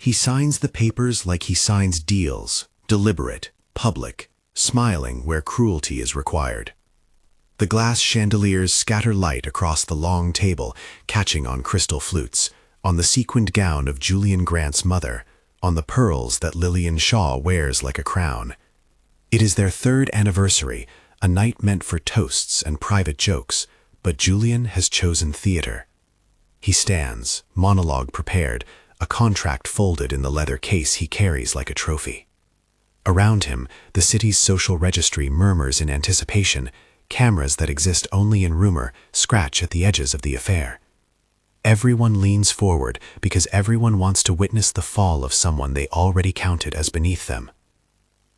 He signs the papers like he signs deals, deliberate, public, smiling where cruelty is required. The glass chandeliers scatter light across the long table, catching on crystal flutes, on the sequined gown of Julian Grant's mother, on the pearls that Lillian Shaw wears like a crown. It is their 3rd anniversary, a night meant for toasts and private jokes, but Julian has chosen theater. He stands, monologue prepared, a contract folded in the leather case he carries like a trophy. Around him, the city's social registry murmurs in anticipation. Cameras that exist only in rumor scratch at the edges of the affair. Everyone leans forward because everyone wants to witness the fall of someone they already counted as beneath them.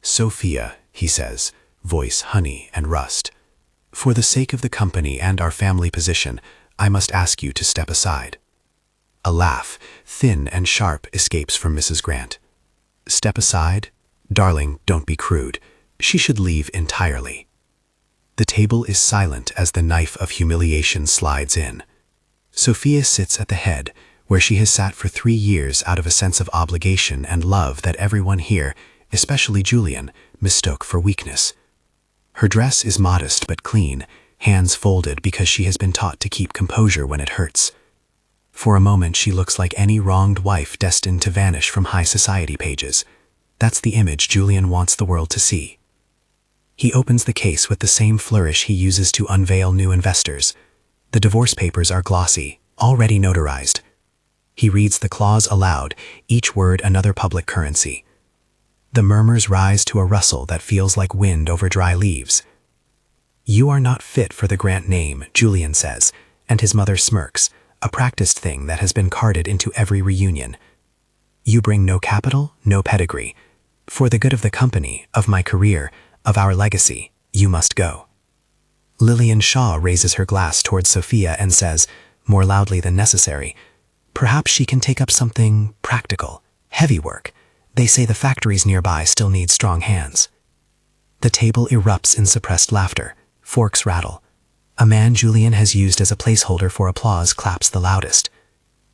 "Sophia," he says, voice honey and rust. "For the sake of the company and our family position, I must ask you to step aside." A laugh, thin and sharp, escapes from Mrs. Grant. "Step aside? Darling, don't be crude. She should leave entirely." The table is silent as the knife of humiliation slides in. Sophia sits at the head, where she has sat for 3 years out of a sense of obligation and love that everyone here, especially Julian, mistook for weakness. Her dress is modest but clean, hands folded because she has been taught to keep composure when it hurts. For a moment she looks like any wronged wife destined to vanish from high society pages. That's the image Julian wants the world to see. He opens the case with the same flourish he uses to unveil new investors. The divorce papers are glossy, already notarized. He reads the clause aloud, each word another public currency. The murmurs rise to a rustle that feels like wind over dry leaves. "You are not fit for the Grant name," Julian says, and his mother smirks, a practiced thing that has been carded into every reunion. "You bring no capital, no pedigree. For the good of the company, of my career, of our legacy, you must go." Lillian Shaw raises her glass towards Sophia and says, more loudly than necessary, "Perhaps she can take up something practical, heavy work. They say the factories nearby still need strong hands." The table erupts in suppressed laughter. Forks rattle. A man Julian has used as a placeholder for applause claps the loudest.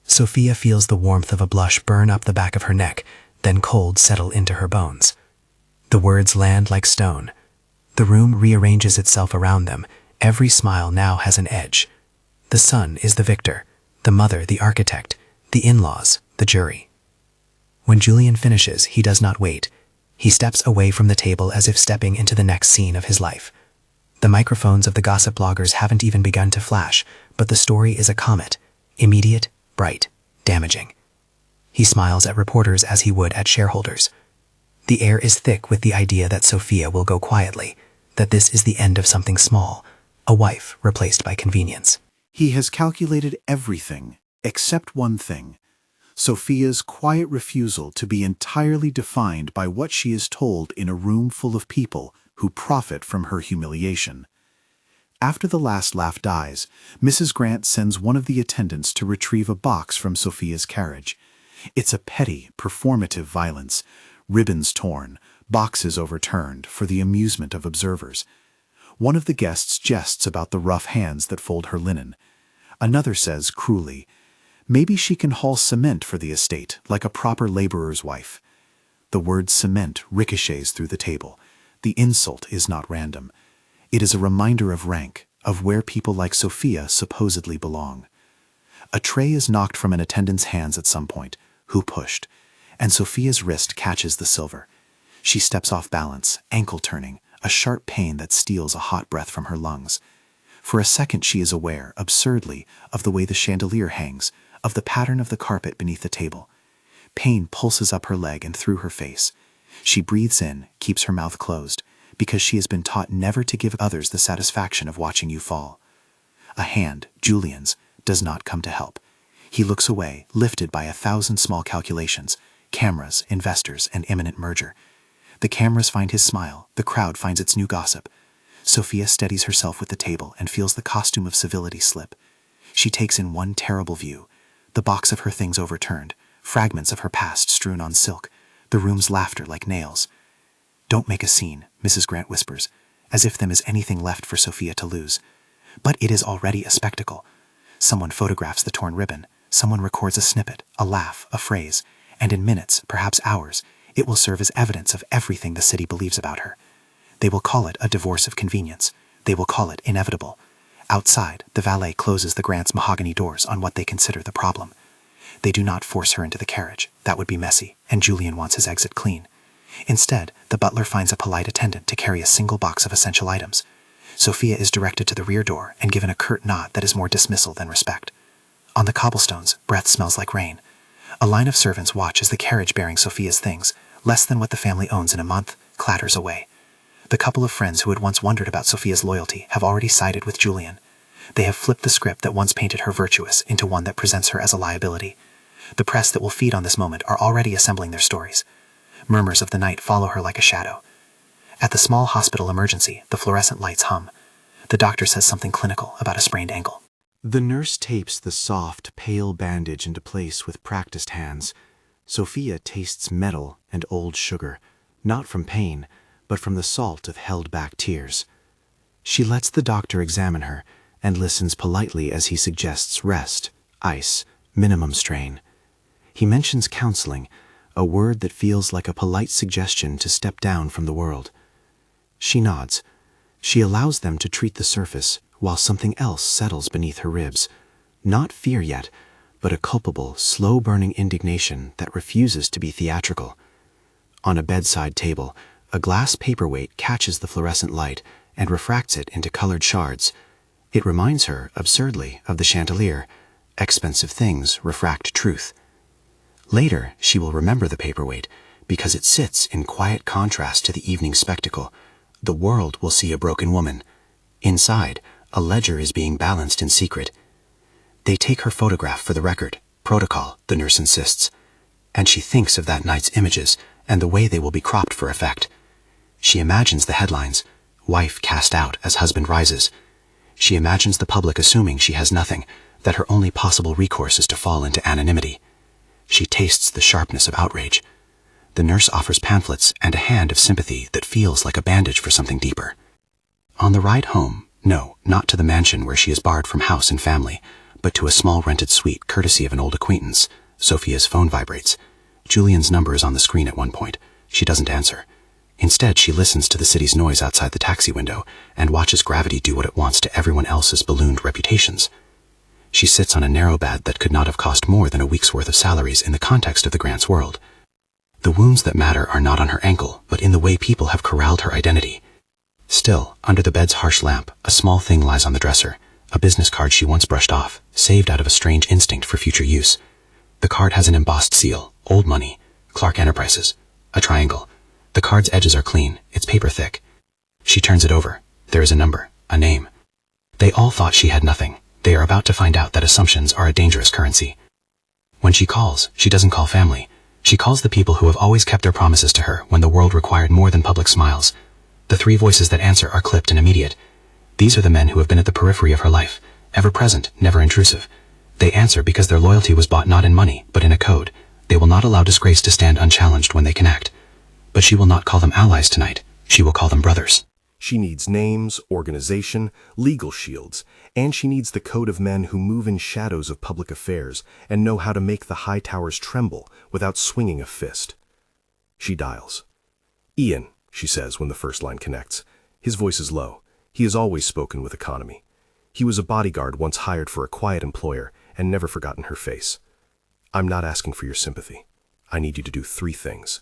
Sophia feels the warmth of a blush burn up the back of her neck, then cold settle into her bones. The words land like stone. The room rearranges itself around them. Every smile now has an edge. The son is the victor, the mother the architect, the in-laws the jury. When Julian finishes, he does not wait. He steps away from the table as if stepping into the next scene of his life. The microphones of the gossip bloggers haven't even begun to flash, but the story is a comet, immediate, bright, damaging. He smiles at reporters as he would at shareholders. The air is thick with the idea that Sophia will go quietly, that this is the end of something small, a wife replaced by convenience. He has calculated everything, except one thing: Sophia's quiet refusal to be entirely defined by what she is told in a room full of people who profit from her humiliation. After the last laugh dies, Mrs. Grant sends one of the attendants to retrieve a box from Sophia's carriage. It's a petty, performative violence. Ribbons torn, boxes overturned for the amusement of observers. One of the guests jests about the rough hands that fold her linen. Another says cruelly, "Maybe she can haul cement for the estate, like a proper laborer's wife." The word cement ricochets through the table. The insult is not random. It is a reminder of rank, of where people like Sophia supposedly belong. A tray is knocked from an attendant's hands at some point. Who pushed? And Sophia's wrist catches the silver. She steps off balance, ankle turning, a sharp pain that steals a hot breath from her lungs. For a second she is aware, absurdly, of the way the chandelier hangs, of the pattern of the carpet beneath the table. Pain pulses up her leg and through her face. She breathes in, keeps her mouth closed, because she has been taught never to give others the satisfaction of watching you fall. A hand, Julian's, does not come to help. He looks away, lifted by 1,000 small calculations. Cameras, investors, and imminent merger. The cameras find his smile, the crowd finds its new gossip. Sophia steadies herself with the table and feels the costume of civility slip. She takes in one terrible view: the box of her things overturned, fragments of her past strewn on silk, the room's laughter like nails. "Don't make a scene," Mrs. Grant whispers, as if there is anything left for Sophia to lose. But it is already a spectacle. Someone photographs the torn ribbon, someone records a snippet, a laugh, a phrase, and in minutes, perhaps hours, it will serve as evidence of everything the city believes about her. They will call it a divorce of convenience. They will call it inevitable. Outside, the valet closes the Grant's mahogany doors on what they consider the problem. They do not force her into the carriage. That would be messy, and Julian wants his exit clean. Instead, the butler finds a polite attendant to carry a single box of essential items. Sophia is directed to the rear door and given a curt nod that is more dismissal than respect. On the cobblestones, breath smells like rain. A line of servants watch as the carriage bearing Sophia's things, less than what the family owns in a month, clatters away. The couple of friends who had once wondered about Sophia's loyalty have already sided with Julian. They have flipped the script that once painted her virtuous into one that presents her as a liability. The press that will feed on this moment are already assembling their stories. Murmurs of the night follow her like a shadow. At the small hospital emergency, the fluorescent lights hum. The doctor says something clinical about a sprained ankle. The nurse tapes the soft, pale bandage into place with practiced hands. Sophia tastes metal and old sugar, not from pain, but from the salt of held-back tears. She lets the doctor examine her and listens politely as he suggests rest, ice, minimum strain. He mentions counseling, a word that feels like a polite suggestion to step down from the world. She nods. She allows them to treat the surface while something else settles beneath her ribs. Not fear yet, but a culpable, slow-burning indignation that refuses to be theatrical. On a bedside table, a glass paperweight catches the fluorescent light and refracts it into colored shards. It reminds her, absurdly, of the chandelier. Expensive things refract truth. Later, she will remember the paperweight because it sits in quiet contrast to the evening spectacle. The world will see a broken woman. Inside, a ledger is being balanced in secret. They take her photograph for the record. Protocol, the nurse insists. And she thinks of that night's images and the way they will be cropped for effect. She imagines the headlines, "Wife cast out as husband rises." She imagines the public assuming she has nothing, that her only possible recourse is to fall into anonymity. She tastes the sharpness of outrage. The nurse offers pamphlets and a hand of sympathy that feels like a bandage for something deeper. On the ride home, no, not to the mansion where she is barred from house and family, but to a small rented suite courtesy of an old acquaintance, Sophia's phone vibrates. Julian's number is on the screen at one point. She doesn't answer. Instead, she listens to the city's noise outside the taxi window and watches gravity do what it wants to everyone else's ballooned reputations. She sits on a narrow bed that could not have cost more than a week's worth of salaries in the context of the Grant's world. The wounds that matter are not on her ankle, but in the way people have corralled her identity. Still, under the bed's harsh lamp, a small thing lies on the dresser, a business card she once brushed off, saved out of a strange instinct for future use. The card has an embossed seal, old money, Clark Enterprises, a triangle. The card's edges are clean, its paper thick. She turns it over. There is a number, a name. They all thought she had nothing. They are about to find out that assumptions are a dangerous currency. When she calls, she doesn't call family. She calls the people who have always kept their promises to her when the world required more than public smiles. The three voices that answer are clipped and immediate. These are the men who have been at the periphery of her life, ever present, never intrusive. They answer because their loyalty was bought not in money, but in a code. They will not allow disgrace to stand unchallenged when they can act. But she will not call them allies tonight. She will call them brothers. She needs names, organization, legal shields, and she needs the code of men who move in shadows of public affairs and know how to make the high towers tremble without swinging a fist. She dials. "Ian," she says when the first line connects. His voice is low. He has always spoken with economy. He was a bodyguard once hired for a quiet employer and never forgotten her face. "I'm not asking for your sympathy. I need you to do 3 things."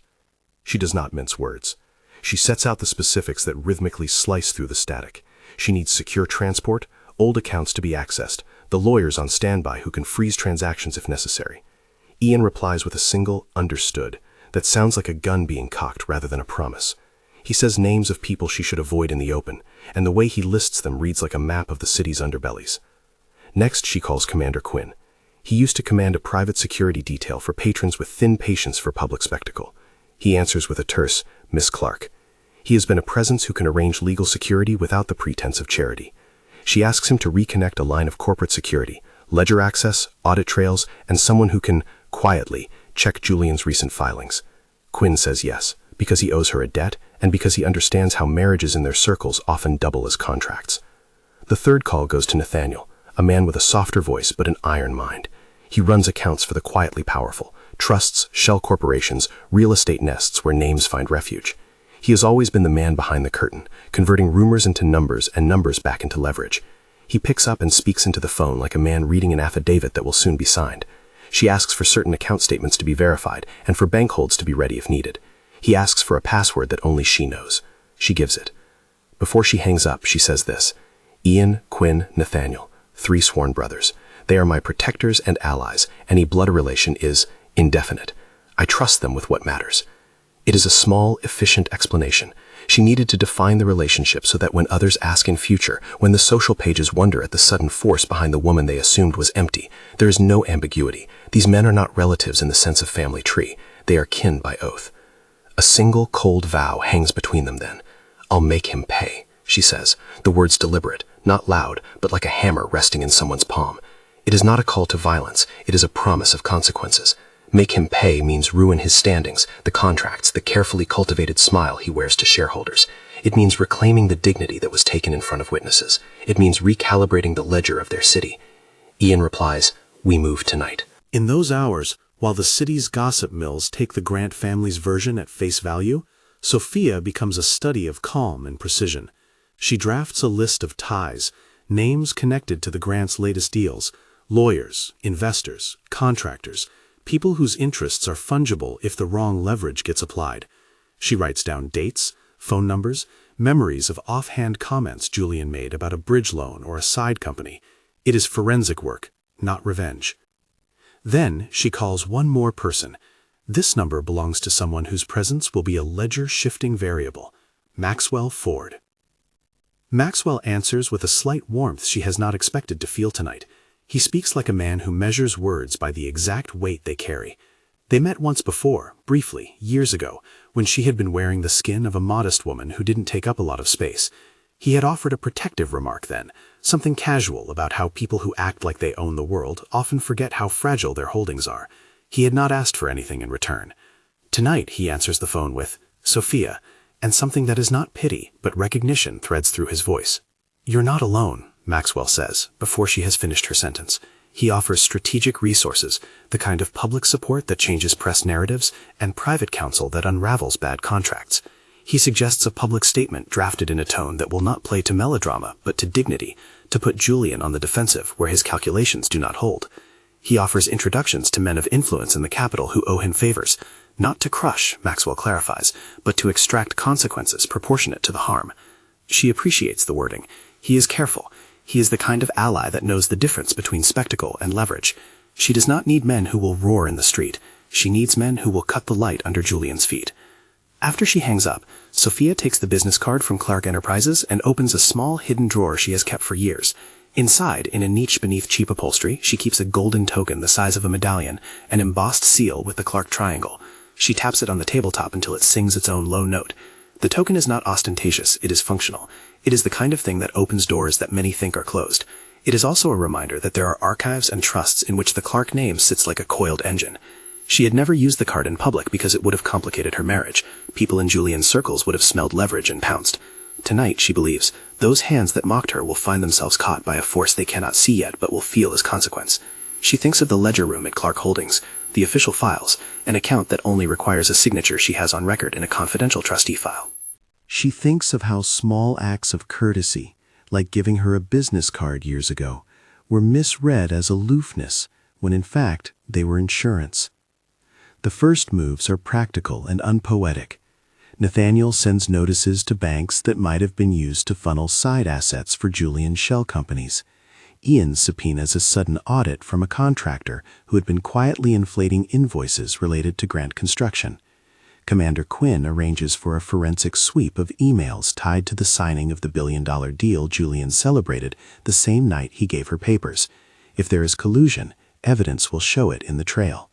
She does not mince words. She sets out the specifics that rhythmically slice through the static. She needs secure transport, old accounts to be accessed, the lawyers on standby who can freeze transactions if necessary. Ian replies with a single "understood" that sounds like a gun being cocked rather than a promise. He says names of people she should avoid in the open, and the way he lists them reads like a map of the city's underbellies. Next, she calls Commander Quinn. He used to command a private security detail for patrons with thin patience for public spectacle. He answers with a terse, "Miss Clark." He has been a presence who can arrange legal security without the pretense of charity. She asks him to reconnect a line of corporate security, ledger access, audit trails, and someone who can, quietly, check Julian's recent filings. Quinn says yes, because he owes her a debt and because he understands how marriages in their circles often double as contracts. The third call goes to Nathaniel, a man with a softer voice but an iron mind. He runs accounts for the quietly powerful, trusts, shell corporations, real estate nests where names find refuge. He has always been the man behind the curtain, converting rumors into numbers and numbers back into leverage. He picks up and speaks into the phone like a man reading an affidavit that will soon be signed. She asks for certain account statements to be verified and for bank holds to be ready if needed. He asks for a password that only she knows. She gives it. Before she hangs up, she says this: Ian, Quinn, Nathaniel, 3 sworn brothers. They are my protectors and allies. Any blood relation is indefinite. I trust them with what matters. It is a small, efficient explanation. She needed to define the relationship so that when others ask in future, when the social pages wonder at the sudden force behind the woman they assumed was empty, there is no ambiguity. These men are not relatives in the sense of family tree. They are kin by oath. A single cold vow hangs between them then. I'll make him pay, she says, the words deliberate, not loud, but like a hammer resting in someone's palm. It is not a call to violence. It is a promise of consequences. Make him pay means ruin his standings, the contracts, the carefully cultivated smile he wears to shareholders. It means reclaiming the dignity that was taken in front of witnesses. It means recalibrating the ledger of their city. Ian replies, we move tonight. In those hours, while the city's gossip mills take the Grant family's version at face value, Sophia becomes a study of calm and precision. She drafts a list of ties, names connected to the Grant's latest deals, lawyers, investors, contractors, people whose interests are fungible if the wrong leverage gets applied. She writes down dates, phone numbers, memories of offhand comments Julian made about a bridge loan or a side company. It is forensic work, not revenge. Then she calls one more person. This number belongs to someone whose presence will be a ledger-shifting variable, Maxwell Ford. Maxwell answers with a slight warmth she has not expected to feel tonight. He speaks like a man who measures words by the exact weight they carry. They met once before, briefly, years ago, when she had been wearing the skin of a modest woman who didn't take up a lot of space. He had offered a protective remark then, something casual about how people who act like they own the world often forget how fragile their holdings are. He had not asked for anything in return. Tonight he answers the phone with Sophia, and something that is not pity, but recognition threads through his voice. You're not alone, Maxwell says, before she has finished her sentence. He offers strategic resources, the kind of public support that changes press narratives, and private counsel that unravels bad contracts. He suggests a public statement drafted in a tone that will not play to melodrama, but to dignity, to put Julian on the defensive where his calculations do not hold. He offers introductions to men of influence in the capital who owe him favors, not to crush, Maxwell clarifies, but to extract consequences proportionate to the harm. She appreciates the wording. He is careful. He is the kind of ally that knows the difference between spectacle and leverage. She does not need men who will roar in the street. She needs men who will cut the light under Julian's feet. After she hangs up, Sophia takes the business card from Clark Enterprises and opens a small hidden drawer she has kept for years. Inside, in a niche beneath cheap upholstery, she keeps a golden token the size of a medallion, an embossed seal with the Clark triangle. She taps it on the tabletop until it sings its own low note. The token is not ostentatious, it is functional. It is the kind of thing that opens doors that many think are closed. It is also a reminder that there are archives and trusts in which the Clark name sits like a coiled engine. She had never used the card in public because it would have complicated her marriage. People in Julian's circles would have smelled leverage and pounced. Tonight, she believes, those hands that mocked her will find themselves caught by a force they cannot see yet but will feel as consequence. She thinks of the ledger room at Clark Holdings, the official files, an account that only requires a signature she has on record in a confidential trustee file. She thinks of how small acts of courtesy, like giving her a business card years ago, were misread as aloofness, when in fact they were insurance. The first moves are practical and unpoetic. Nathaniel sends notices to banks that might have been used to funnel side assets for Julian's shell companies. Ian subpoenas a sudden audit from a contractor who had been quietly inflating invoices related to Grant Construction. Commander Quinn arranges for a forensic sweep of emails tied to the signing of the billion-dollar deal Julian celebrated the same night he gave her papers. If there is collusion, evidence will show it in the trail.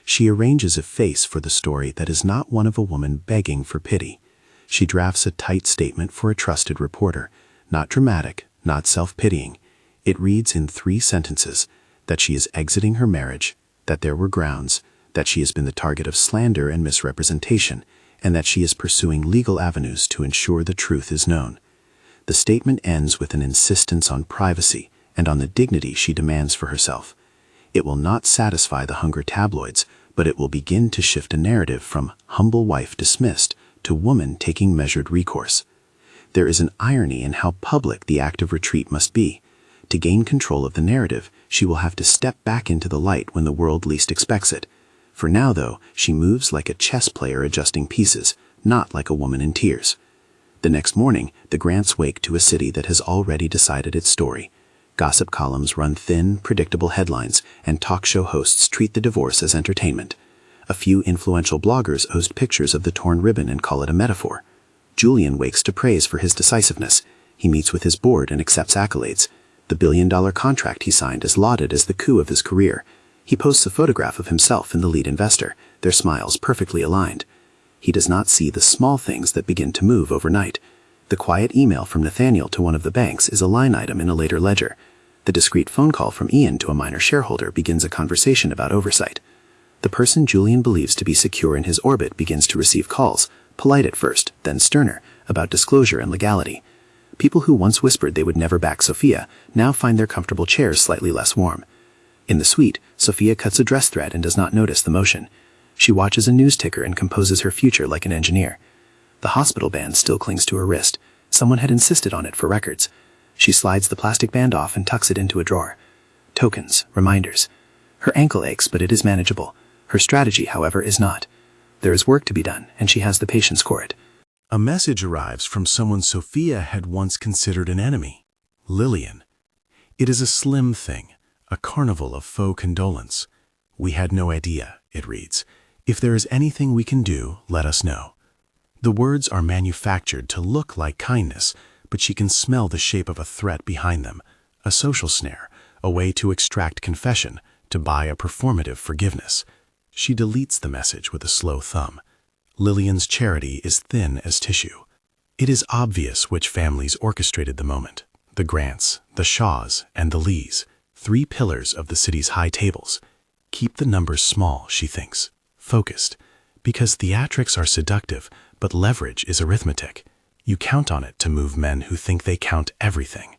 She arranges a face for the story that is not one of a woman begging for pity. She drafts a tight statement for a trusted reporter, not dramatic, not self-pitying. It reads in 3 sentences that she is exiting her marriage, that there were grounds, that she has been the target of slander and misrepresentation, and that she is pursuing legal avenues to ensure the truth is known. The statement ends with an insistence on privacy and on the dignity she demands for herself. It will not satisfy the hunger tabloids, but it will begin to shift a narrative from humble wife dismissed to woman taking measured recourse. There is an irony in how public the act of retreat must be. To gain control of the narrative, she will have to step back into the light when the world least expects it. For now, though, she moves like a chess player adjusting pieces, not like a woman in tears. The next morning, the Grants wake to a city that has already decided its story. Gossip columns run thin, predictable headlines, and talk show hosts treat the divorce as entertainment. A few influential bloggers post pictures of the torn ribbon and call it a metaphor. Julian wakes to praise for his decisiveness. He meets with his board and accepts accolades. The billion-dollar contract he signed is lauded as the coup of his career. He posts a photograph of himself and the lead investor, their smiles perfectly aligned. He does not see the small things that begin to move overnight. The quiet email from Nathaniel to one of the banks is a line item in a later ledger. The discreet phone call from Ian to a minor shareholder begins a conversation about oversight. The person Julian believes to be secure in his orbit begins to receive calls, polite at first, then sterner, about disclosure and legality. People who once whispered they would never back Sophia now find their comfortable chairs slightly less warm. In the suite, Sophia cuts a dress thread and does not notice the motion. She watches a news ticker and composes her future like an engineer. The hospital band still clings to her wrist. Someone had insisted on it for records. She slides the plastic band off and tucks it into a drawer. Tokens, reminders. Her ankle aches, but it is manageable. Her strategy, however, is not. There is work to be done, and she has the patience for it. A message arrives from someone Sophia had once considered an enemy, Lillian. It is a slim thing, a carnival of faux condolence. "We had no idea," it reads. "If there is anything we can do, let us know." The words are manufactured to look like kindness, but she can smell the shape of a threat behind them, a social snare, a way to extract confession, to buy a performative forgiveness. She deletes the message with a slow thumb. Lillian's charity is thin as tissue. It is obvious which families orchestrated the moment: the Grants, the Shaws, and the Lees, 3 pillars of the city's high tables. Keep the numbers small, she thinks, focused, because theatrics are seductive, but leverage is arithmetic. You count on it to move men who think they count everything.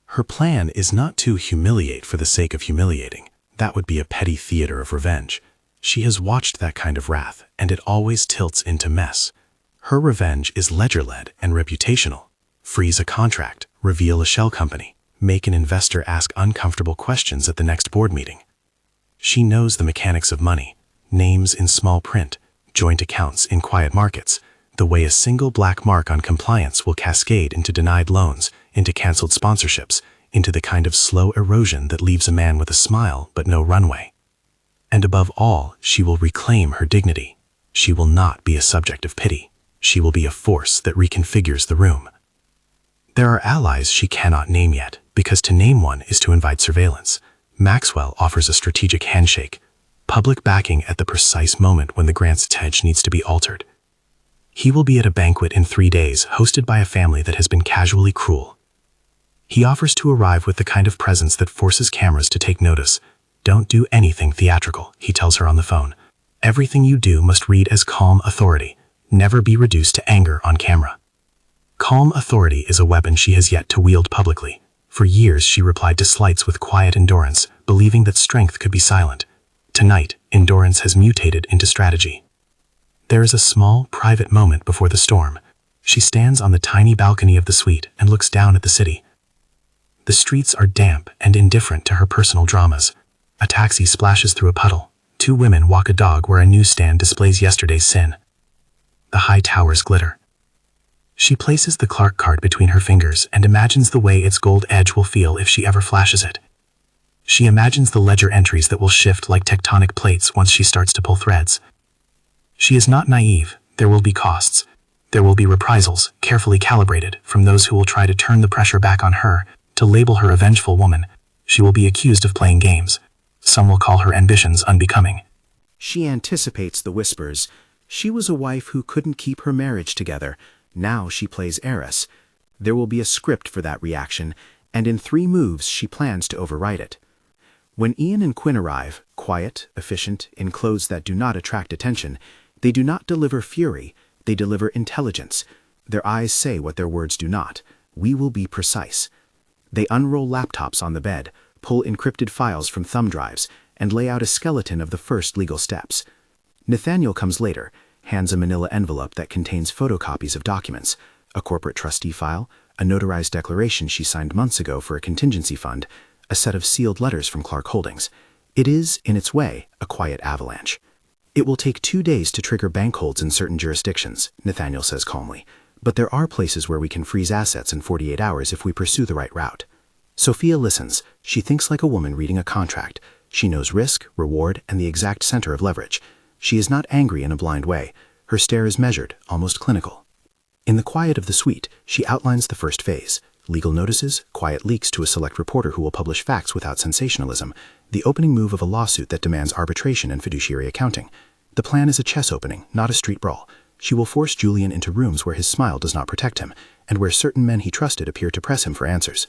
Her plan is not to humiliate for the sake of humiliating. That would be a petty theater of revenge. She has watched that kind of wrath, and it always tilts into mess. Her revenge is ledger-led and reputational. Freeze a contract, reveal a shell company, make an investor ask uncomfortable questions at the next board meeting. She knows the mechanics of money, names in small print, joint accounts in quiet markets, the way a single black mark on compliance will cascade into denied loans, into canceled sponsorships, into the kind of slow erosion that leaves a man with a smile but no runway. And above all, she will reclaim her dignity. She will not be a subject of pity. She will be a force that reconfigures the room. There are allies she cannot name yet, because to name one is to invite surveillance. Maxwell offers a strategic handshake, public backing at the precise moment when the Grants' hedge needs to be altered. He will be at a banquet in 3 days, hosted by a family that has been casually cruel. He offers to arrive with the kind of presence that forces cameras to take notice. "Don't do anything theatrical," he tells her on the phone. "Everything you do must read as calm authority. Never be reduced to anger on camera." Calm authority is a weapon she has yet to wield publicly. For years she replied to slights with quiet endurance, believing that strength could be silent. Tonight, endurance has mutated into strategy. There is a small, private moment before the storm. She stands on the tiny balcony of the suite and looks down at the city. The streets are damp and indifferent to her personal dramas. A taxi splashes through a puddle. 2 women walk a dog where a newsstand displays yesterday's sin. The high towers glitter. She places the Clark card between her fingers and imagines the way its gold edge will feel if she ever flashes it. She imagines the ledger entries that will shift like tectonic plates once she starts to pull threads. She is not naive. There will be costs. There will be reprisals, carefully calibrated, from those who will try to turn the pressure back on her, to label her a vengeful woman. She will be accused of playing games. Some will call her ambitions unbecoming. She anticipates the whispers. She was a wife who couldn't keep her marriage together. Now she plays heiress. There will be a script for that reaction, and in 3 moves she plans to overwrite it. When Ian and Quinn arrive, quiet, efficient, in clothes that do not attract attention, they do not deliver fury, they deliver intelligence. Their eyes say what their words do not. We will be precise. They unroll laptops on the bed, pull encrypted files from thumb drives, and lay out a skeleton of the first legal steps. Nathaniel comes later, hands a manila envelope that contains photocopies of documents, a corporate trustee file, a notarized declaration she signed months ago for a contingency fund, a set of sealed letters from Clark Holdings. It is, in its way, a quiet avalanche. It will take 2 days to trigger bank holds in certain jurisdictions, Nathaniel says calmly, but there are places where we can freeze assets in 48 hours if we pursue the right route. Sophia listens. She thinks like a woman reading a contract. She knows risk, reward, and the exact center of leverage. She is not angry in a blind way. Her stare is measured, almost clinical. In the quiet of the suite, she outlines the first phase: legal notices, quiet leaks to a select reporter who will publish facts without sensationalism, the opening move of a lawsuit that demands arbitration and fiduciary accounting. The plan is a chess opening, not a street brawl. She will force Julian into rooms where his smile does not protect him, and where certain men he trusted appear to press him for answers.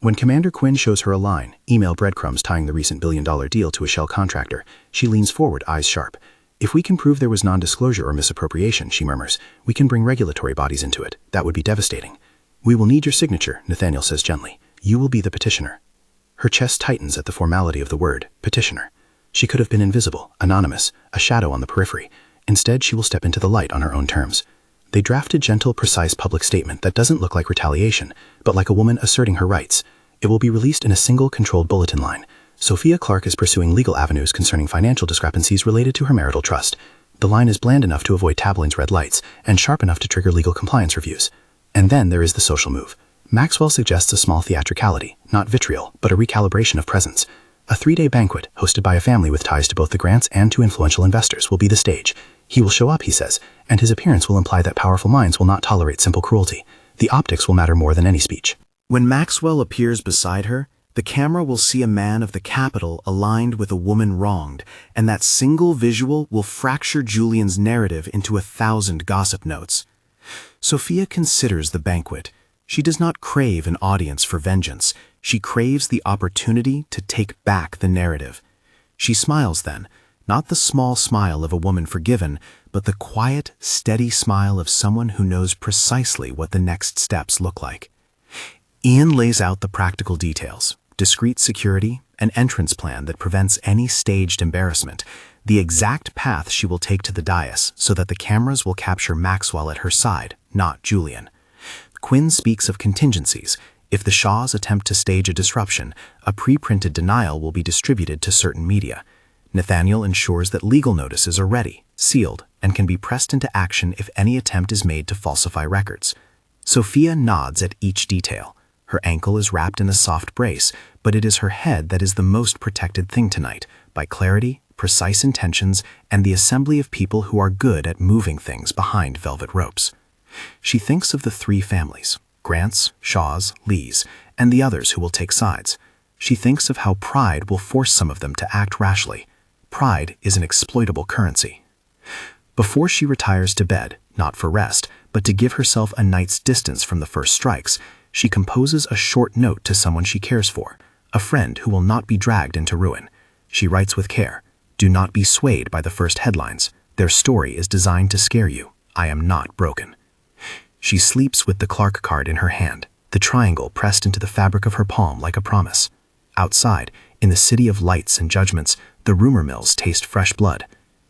When Commander Quinn shows her a line, email breadcrumbs tying the recent billion-dollar deal to a shell contractor, she leans forward, eyes sharp. If we can prove there was non-disclosure or misappropriation, she murmurs, we can bring regulatory bodies into it. That would be devastating. We will need your signature, Nathaniel says gently. You will be the petitioner. Her chest tightens at the formality of the word, petitioner. She could have been invisible, anonymous, a shadow on the periphery. Instead, she will step into the light on her own terms. They draft a gentle, precise public statement that doesn't look like retaliation, but like a woman asserting her rights. It will be released in a single, controlled bulletin line. Sophia Clark is pursuing legal avenues concerning financial discrepancies related to her marital trust. The line is bland enough to avoid tabloids' red lights, and sharp enough to trigger legal compliance reviews. And then there is the social move. Maxwell suggests a small theatricality, not vitriol, but a recalibration of presence. A 3-day banquet, hosted by a family with ties to both the Grants and to influential investors, will be the stage. He will show up, he says, and his appearance will imply that powerful minds will not tolerate simple cruelty. The optics will matter more than any speech. When Maxwell appears beside her, the camera will see a man of the capital aligned with a woman wronged, and that single visual will fracture Julian's narrative into 1,000 gossip notes. Sophia considers the banquet. She does not crave an audience for vengeance. She craves the opportunity to take back the narrative. She smiles then, not the small smile of a woman forgiven, but the quiet, steady smile of someone who knows precisely what the next steps look like. Ian lays out the practical details: discreet security, an entrance plan that prevents any staged embarrassment, the exact path she will take to the dais so that the cameras will capture Maxwell at her side, not Julian. Quinn speaks of contingencies. If the Shaws attempt to stage a disruption, a pre-printed denial will be distributed to certain media. Nathaniel ensures that legal notices are ready, sealed, and can be pressed into action if any attempt is made to falsify records. Sophia nods at each detail. Her ankle is wrapped in a soft brace, but it is her head that is the most protected thing tonight, by clarity, precise intentions, and the assembly of people who are good at moving things behind velvet ropes. She thinks of the 3 families, Grants, Shaws, Lees, and the others who will take sides. She thinks of how pride will force some of them to act rashly. Pride is an exploitable currency. Before she retires to bed, not for rest, but to give herself a night's distance from the first strikes, she composes a short note to someone she cares for, a friend who will not be dragged into ruin. She writes with care, "Do not be swayed by the first headlines. Their story is designed to scare you. I am not broken." She sleeps with the Clark card in her hand, the triangle pressed into the fabric of her palm like a promise. Outside, in the city of lights and judgments, the rumor mills taste fresh blood.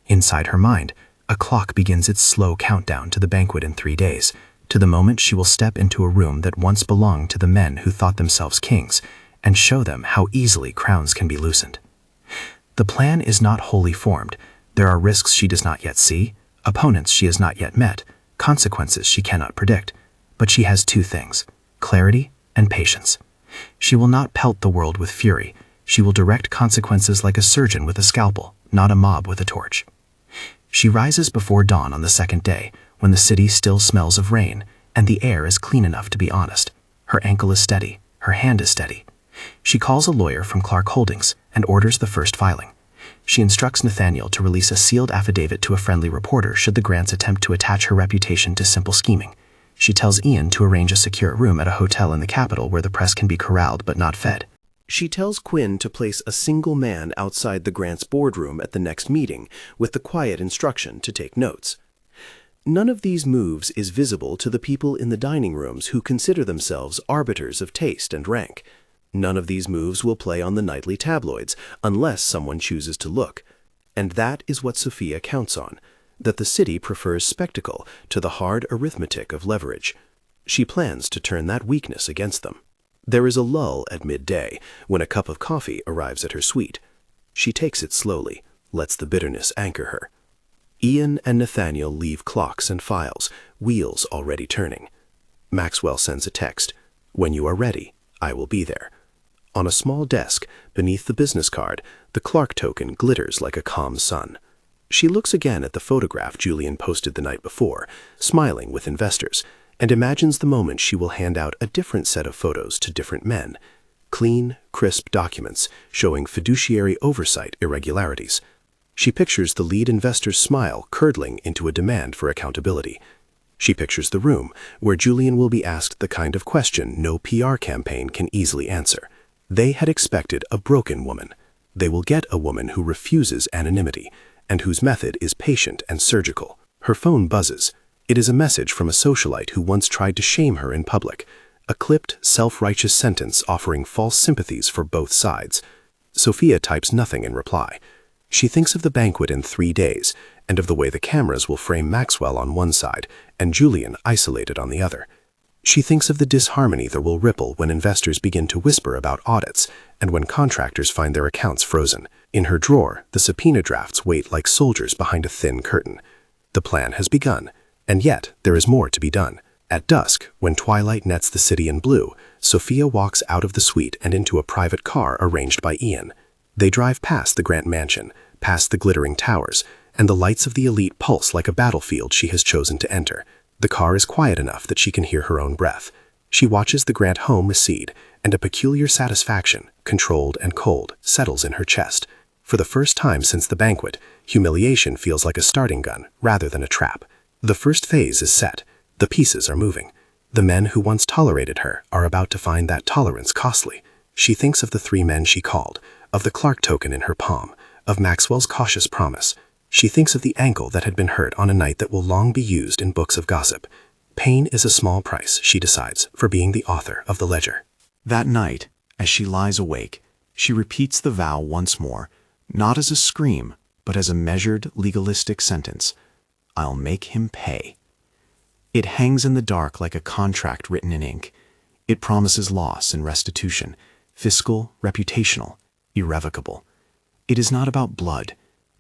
Inside her mind, a clock begins its slow countdown to the banquet in 3 days, to the moment she will step into a room that once belonged to the men who thought themselves kings, and show them how easily crowns can be loosened. The plan is not wholly formed. There are risks she does not yet see, opponents she has not yet met, consequences she cannot predict. But she has 2 things: clarity and patience. She will not pelt the world with fury. She will direct consequences like a surgeon with a scalpel, not a mob with a torch. She rises before dawn on the 2nd day, when the city still smells of rain, and the air is clean enough to be honest. Her ankle is steady. Her hand is steady. She calls a lawyer from Clark Holdings and orders the first filing. She instructs Nathaniel to release a sealed affidavit to a friendly reporter should the Grants attempt to attach her reputation to simple scheming. She tells Ian to arrange a secure room at a hotel in the capital where the press can be corralled but not fed. She tells Quinn to place a single man outside the Grants' boardroom at the next meeting with the quiet instruction to take notes. None of these moves is visible to the people in the dining rooms who consider themselves arbiters of taste and rank. None of these moves will play on the nightly tabloids unless someone chooses to look. And that is what Sophia counts on, that the city prefers spectacle to the hard arithmetic of leverage. She plans to turn that weakness against them. There is a lull at midday when a cup of coffee arrives at her suite. She takes it slowly, lets the bitterness anchor her. Ian and Nathaniel leave clocks and files, wheels already turning. Maxwell sends a text. "When you are ready, I will be there." On a small desk, beneath the business card, the Clark token glitters like a calm sun. She looks again at the photograph Julian posted the night before, smiling with investors, and imagines the moment she will hand out a different set of photos to different men. Clean, crisp documents showing fiduciary oversight irregularities. She pictures the lead investor's smile curdling into a demand for accountability. She pictures the room where Julian will be asked the kind of question no PR campaign can easily answer. They had expected a broken woman. They will get a woman who refuses anonymity and whose method is patient and surgical. Her phone buzzes. It is a message from a socialite who once tried to shame her in public. A clipped, self-righteous sentence offering false sympathies for both sides. Sophia types nothing in reply. She thinks of the banquet in 3 days, and of the way the cameras will frame Maxwell on one side and Julian isolated on the other. She thinks of the disharmony that will ripple when investors begin to whisper about audits and when contractors find their accounts frozen. In her drawer, the subpoena drafts wait like soldiers behind a thin curtain. The plan has begun, and yet there is more to be done. At dusk, when twilight nets the city in blue, Sophia walks out of the suite and into a private car arranged by Ian. They drive past the Grant mansion, past the glittering towers, and the lights of the elite pulse like a battlefield she has chosen to enter. The car is quiet enough that she can hear her own breath. She watches the Grant home recede, and a peculiar satisfaction, controlled and cold, settles in her chest. For the first time since the banquet, humiliation feels like a starting gun rather than a trap. The first phase is set. The pieces are moving. The men who once tolerated her are about to find that tolerance costly. She thinks of the 3 men she called, of the Clark token in her palm, of Maxwell's cautious promise. She thinks of the ankle that had been hurt on a night that will long be used in books of gossip. Pain is a small price, she decides, for being the author of the ledger. That night, as she lies awake, she repeats the vow once more, not as a scream, but as a measured, legalistic sentence. I'll make him pay. It hangs in the dark like a contract written in ink. It promises loss and restitution, fiscal, reputational, irrevocable. It is not about blood.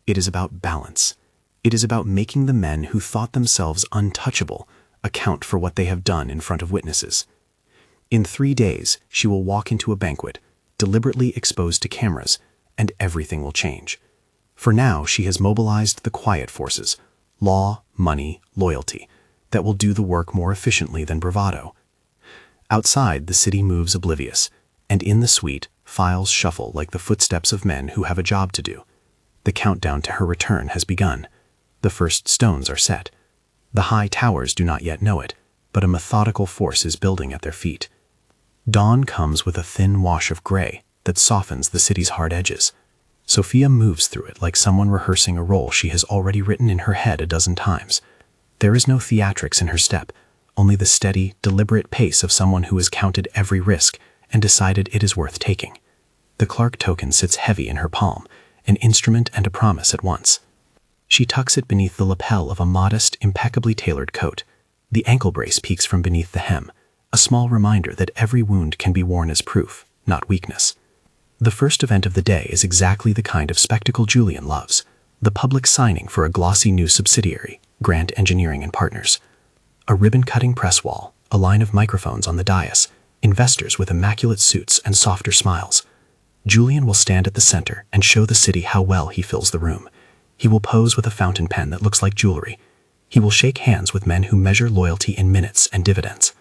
It is about balance. It is about making the men who thought themselves untouchable account for what they have done in front of witnesses. In 3 days, she will walk into a banquet, deliberately exposed to cameras, and everything will change. For now, she has mobilized the quiet forces, law, money, loyalty, that will do the work more efficiently than bravado. Outside, the city moves oblivious, and in the suite, files shuffle like the footsteps of men who have a job to do. The countdown to her return has begun. The first stones are set. The high towers do not yet know it, but a methodical force is building at their feet. Dawn comes with a thin wash of gray that softens the city's hard edges. Sophia moves through it like someone rehearsing a role she has already written in her head a dozen times. There is no theatrics in her step, only the steady, deliberate pace of someone who has counted every risk and decided it is worth taking. The Clark token sits heavy in her palm, an instrument and a promise at once. She tucks it beneath the lapel of a modest, impeccably tailored coat. The ankle brace peeks from beneath the hem, a small reminder that every wound can be worn as proof, not weakness. The first event of the day is exactly the kind of spectacle Julian loves, the public signing for a glossy new subsidiary, Grant Engineering and Partners. A ribbon-cutting press wall, a line of microphones on the dais, investors with immaculate suits and softer smiles. Julian will stand at the center and show the city how well he fills the room. He will pose with a fountain pen that looks like jewelry. He will shake hands with men who measure loyalty in minutes and dividends.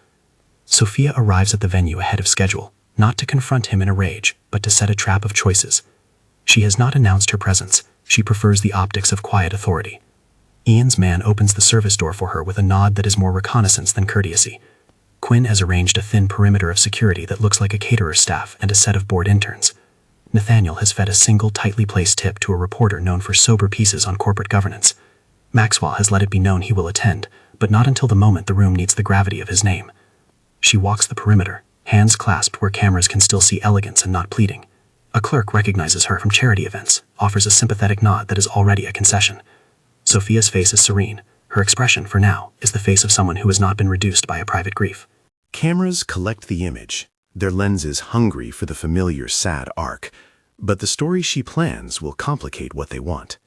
Sophia arrives at the venue ahead of schedule, not to confront him in a rage, but to set a trap of choices. She has not announced her presence. She prefers the optics of quiet authority. Ian's man opens the service door for her with a nod that is more reconnaissance than courtesy. Quinn has arranged a thin perimeter of security that looks like a caterer's staff and a set of bored interns. Nathaniel has fed a single tightly placed tip to a reporter known for sober pieces on corporate governance. Maxwell has let it be known he will attend, but not until the moment the room needs the gravity of his name. She walks the perimeter, hands clasped where cameras can still see elegance and not pleading. A clerk recognizes her from charity events, offers a sympathetic nod that is already a concession. Sophia's face is serene. Her expression, for now, is the face of someone who has not been reduced by a private grief. Cameras collect the image, their lenses hungry for the familiar sad arc, but the story she plans will complicate what they want.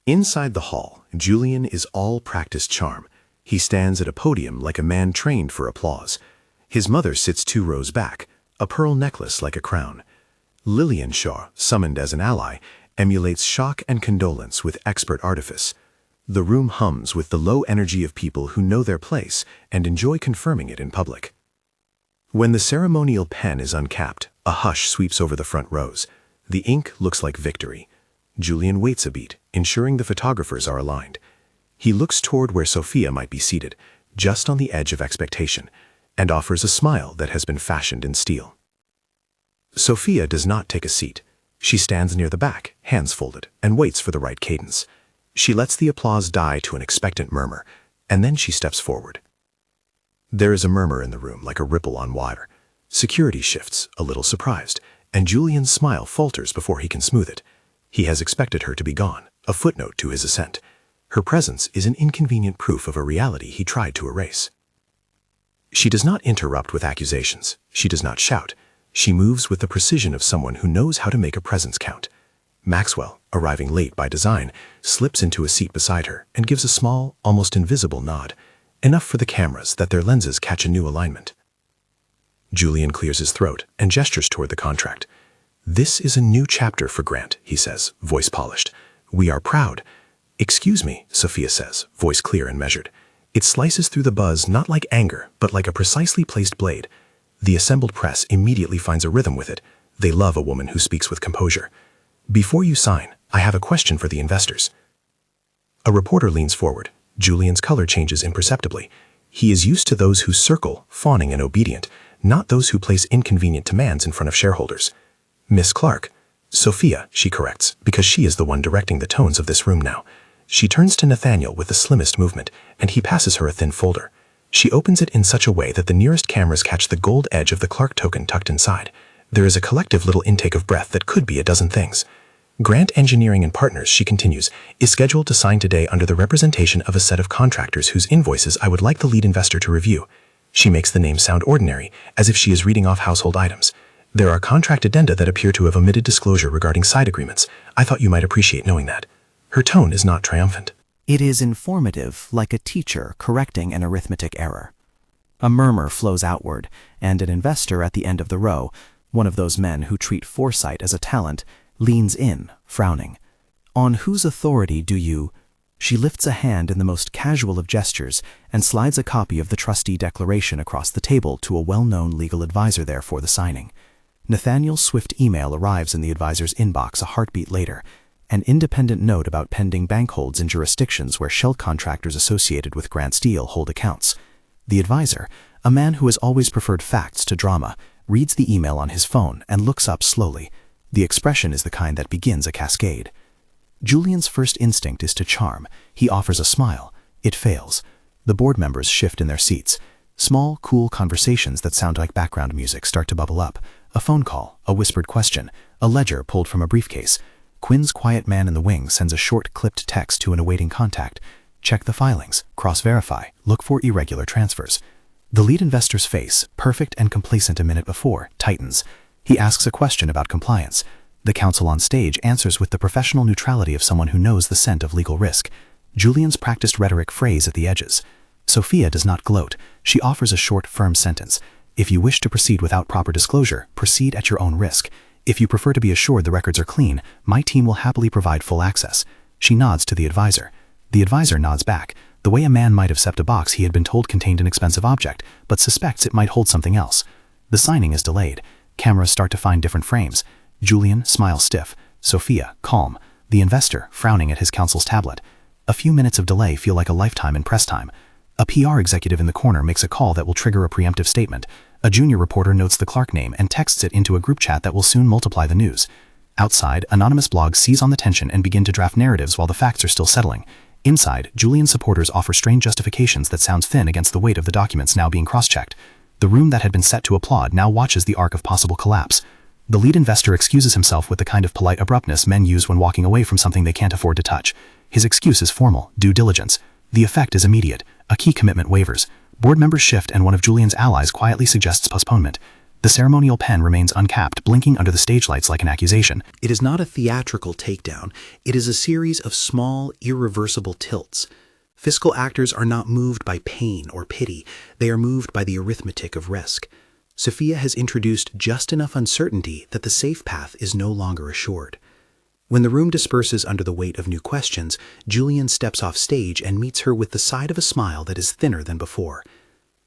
Inside the hall, Julian is all practiced charm. He stands at a podium like a man trained for applause. His mother sits 2 rows back, a pearl necklace like a crown. Lillian Shaw, summoned as an ally, emulates shock and condolence with expert artifice. The room hums with the low energy of people who know their place and enjoy confirming it in public. When the ceremonial pen is uncapped, a hush sweeps over the front rows. The ink looks like victory. Julian waits a beat, ensuring the photographers are aligned. He looks toward where Sophia might be seated, just on the edge of expectation, and offers a smile that has been fashioned in steel. Sophia does not take a seat. She stands near the back, hands folded, and waits for the right cadence. She lets the applause die to an expectant murmur, and then she steps forward. There is a murmur in the room like a ripple on water. Security shifts, a little surprised, and Julian's smile falters before he can smooth it. He has expected her to be gone, a footnote to his assent. Her presence is an inconvenient proof of a reality he tried to erase. She does not interrupt with accusations. She does not shout. She moves with the precision of someone who knows how to make a presence count. Maxwell, arriving late by design, slips into a seat beside her and gives a small, almost invisible nod, enough for the cameras that their lenses catch a new alignment. Julian clears his throat and gestures toward the contract. "This is a new chapter for Grant," he says, voice polished. "We are proud." "Excuse me," Sophia says, voice clear and measured. It slices through the buzz not like anger, but like a precisely placed blade. The assembled press immediately finds a rhythm with it. They love a woman who speaks with composure. "Before you sign, I have a question for the investors." A reporter leans forward. Julian's color changes imperceptibly. He is used to those who circle, fawning and obedient, not those who place inconvenient demands in front of shareholders. "Miss Clark." "Sophia," she corrects, because she is the one directing the tones of this room now. She turns to Nathaniel with the slimmest movement, and he passes her a thin folder. She opens it in such a way that the nearest cameras catch the gold edge of the Clark token tucked inside. There is a collective little intake of breath that could be a dozen things. "Grant Engineering and Partners," she continues, "is scheduled to sign today under the representation of a set of contractors whose invoices I would like the lead investor to review." She makes the name sound ordinary, as if she is reading off household items. "There are contract addenda that appear to have omitted disclosure regarding side agreements. I thought you might appreciate knowing that." Her tone is not triumphant. It is informative, like a teacher correcting an arithmetic error. A murmur flows outward, and an investor at the end of the row, one of those men who treat foresight as a talent, leans in, frowning. "On whose authority do you—" She lifts a hand in the most casual of gestures and slides a copy of the trustee declaration across the table to a well-known legal advisor there for the signing. Nathaniel's swift email arrives in the advisor's inbox a heartbeat later, an independent note about pending bank holds in jurisdictions where shell contractors associated with Grant's deal hold accounts. The advisor, a man who has always preferred facts to drama, reads the email on his phone and looks up slowly. The expression is the kind that begins a cascade. Julian's first instinct is to charm. He offers a smile. It fails. The board members shift in their seats. Small, cool conversations that sound like background music start to bubble up. A phone call, a whispered question, a ledger pulled from a briefcase. Quinn's quiet man in the wing sends a short, clipped text to an awaiting contact. Check the filings, cross-verify, look for irregular transfers. The lead investor's face, perfect and complacent a minute before, tightens. He asks a question about compliance. The counsel on stage answers with the professional neutrality of someone who knows the scent of legal risk. Julian's practiced rhetoric frays at the edges. Sophia does not gloat. She offers a short, firm sentence. "If you wish to proceed without proper disclosure, proceed at your own risk. If you prefer to be assured the records are clean, my team will happily provide full access." She nods to the advisor. The advisor nods back, the way a man might have stepped a box he had been told contained an expensive object, but suspects it might hold something else. The signing is delayed. Cameras start to find different frames. Julian smiles stiff. Sophia, calm. The investor, frowning at his counsel's tablet. A few minutes of delay feel like a lifetime in press time. A PR executive in the corner makes a call that will trigger a preemptive statement. A junior reporter notes the Clark name and texts it into a group chat that will soon multiply the news. Outside, anonymous blogs seize on the tension and begin to draft narratives while the facts are still settling. Inside, Julian's supporters offer strained justifications that sound thin against the weight of the documents now being cross-checked. The room that had been set to applaud now watches the arc of possible collapse. The lead investor excuses himself with the kind of polite abruptness men use when walking away from something they can't afford to touch. His excuse is formal, due diligence. The effect is immediate. A key commitment wavers. Board members shift and one of Julian's allies quietly suggests postponement. The ceremonial pen remains uncapped, blinking under the stage lights like an accusation. It is not a theatrical takedown. It is a series of small, irreversible tilts. Fiscal actors are not moved by pain or pity. They are moved by the arithmetic of risk. Sophia has introduced just enough uncertainty that the safe path is no longer assured. When the room disperses under the weight of new questions, Julian steps off stage and meets her with the side of a smile that is thinner than before.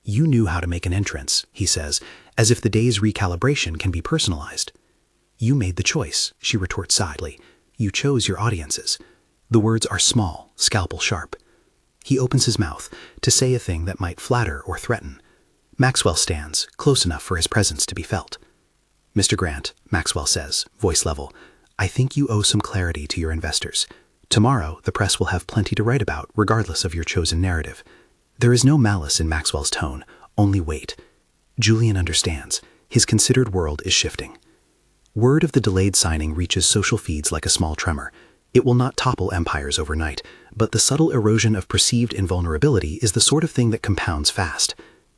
"You knew how to make an entrance," he says, as if the day's recalibration can be personalized. "You made the choice," she retorts sadly. "You chose your audiences." The words are small, scalpel sharp. He opens his mouth to say a thing that might flatter or threaten. Maxwell stands, close enough for his presence to be felt. "Mr. Grant," Maxwell says, voice level, "I think you owe some clarity to your investors. Tomorrow, the press will have plenty to write about, regardless of your chosen narrative." There is no malice in Maxwell's tone, only weight. Julian understands. His considered world is shifting. Word of the delayed signing reaches social feeds like a small tremor. It will not topple empires overnight, but the subtle erosion of perceived invulnerability is the sort of thing that compounds fast.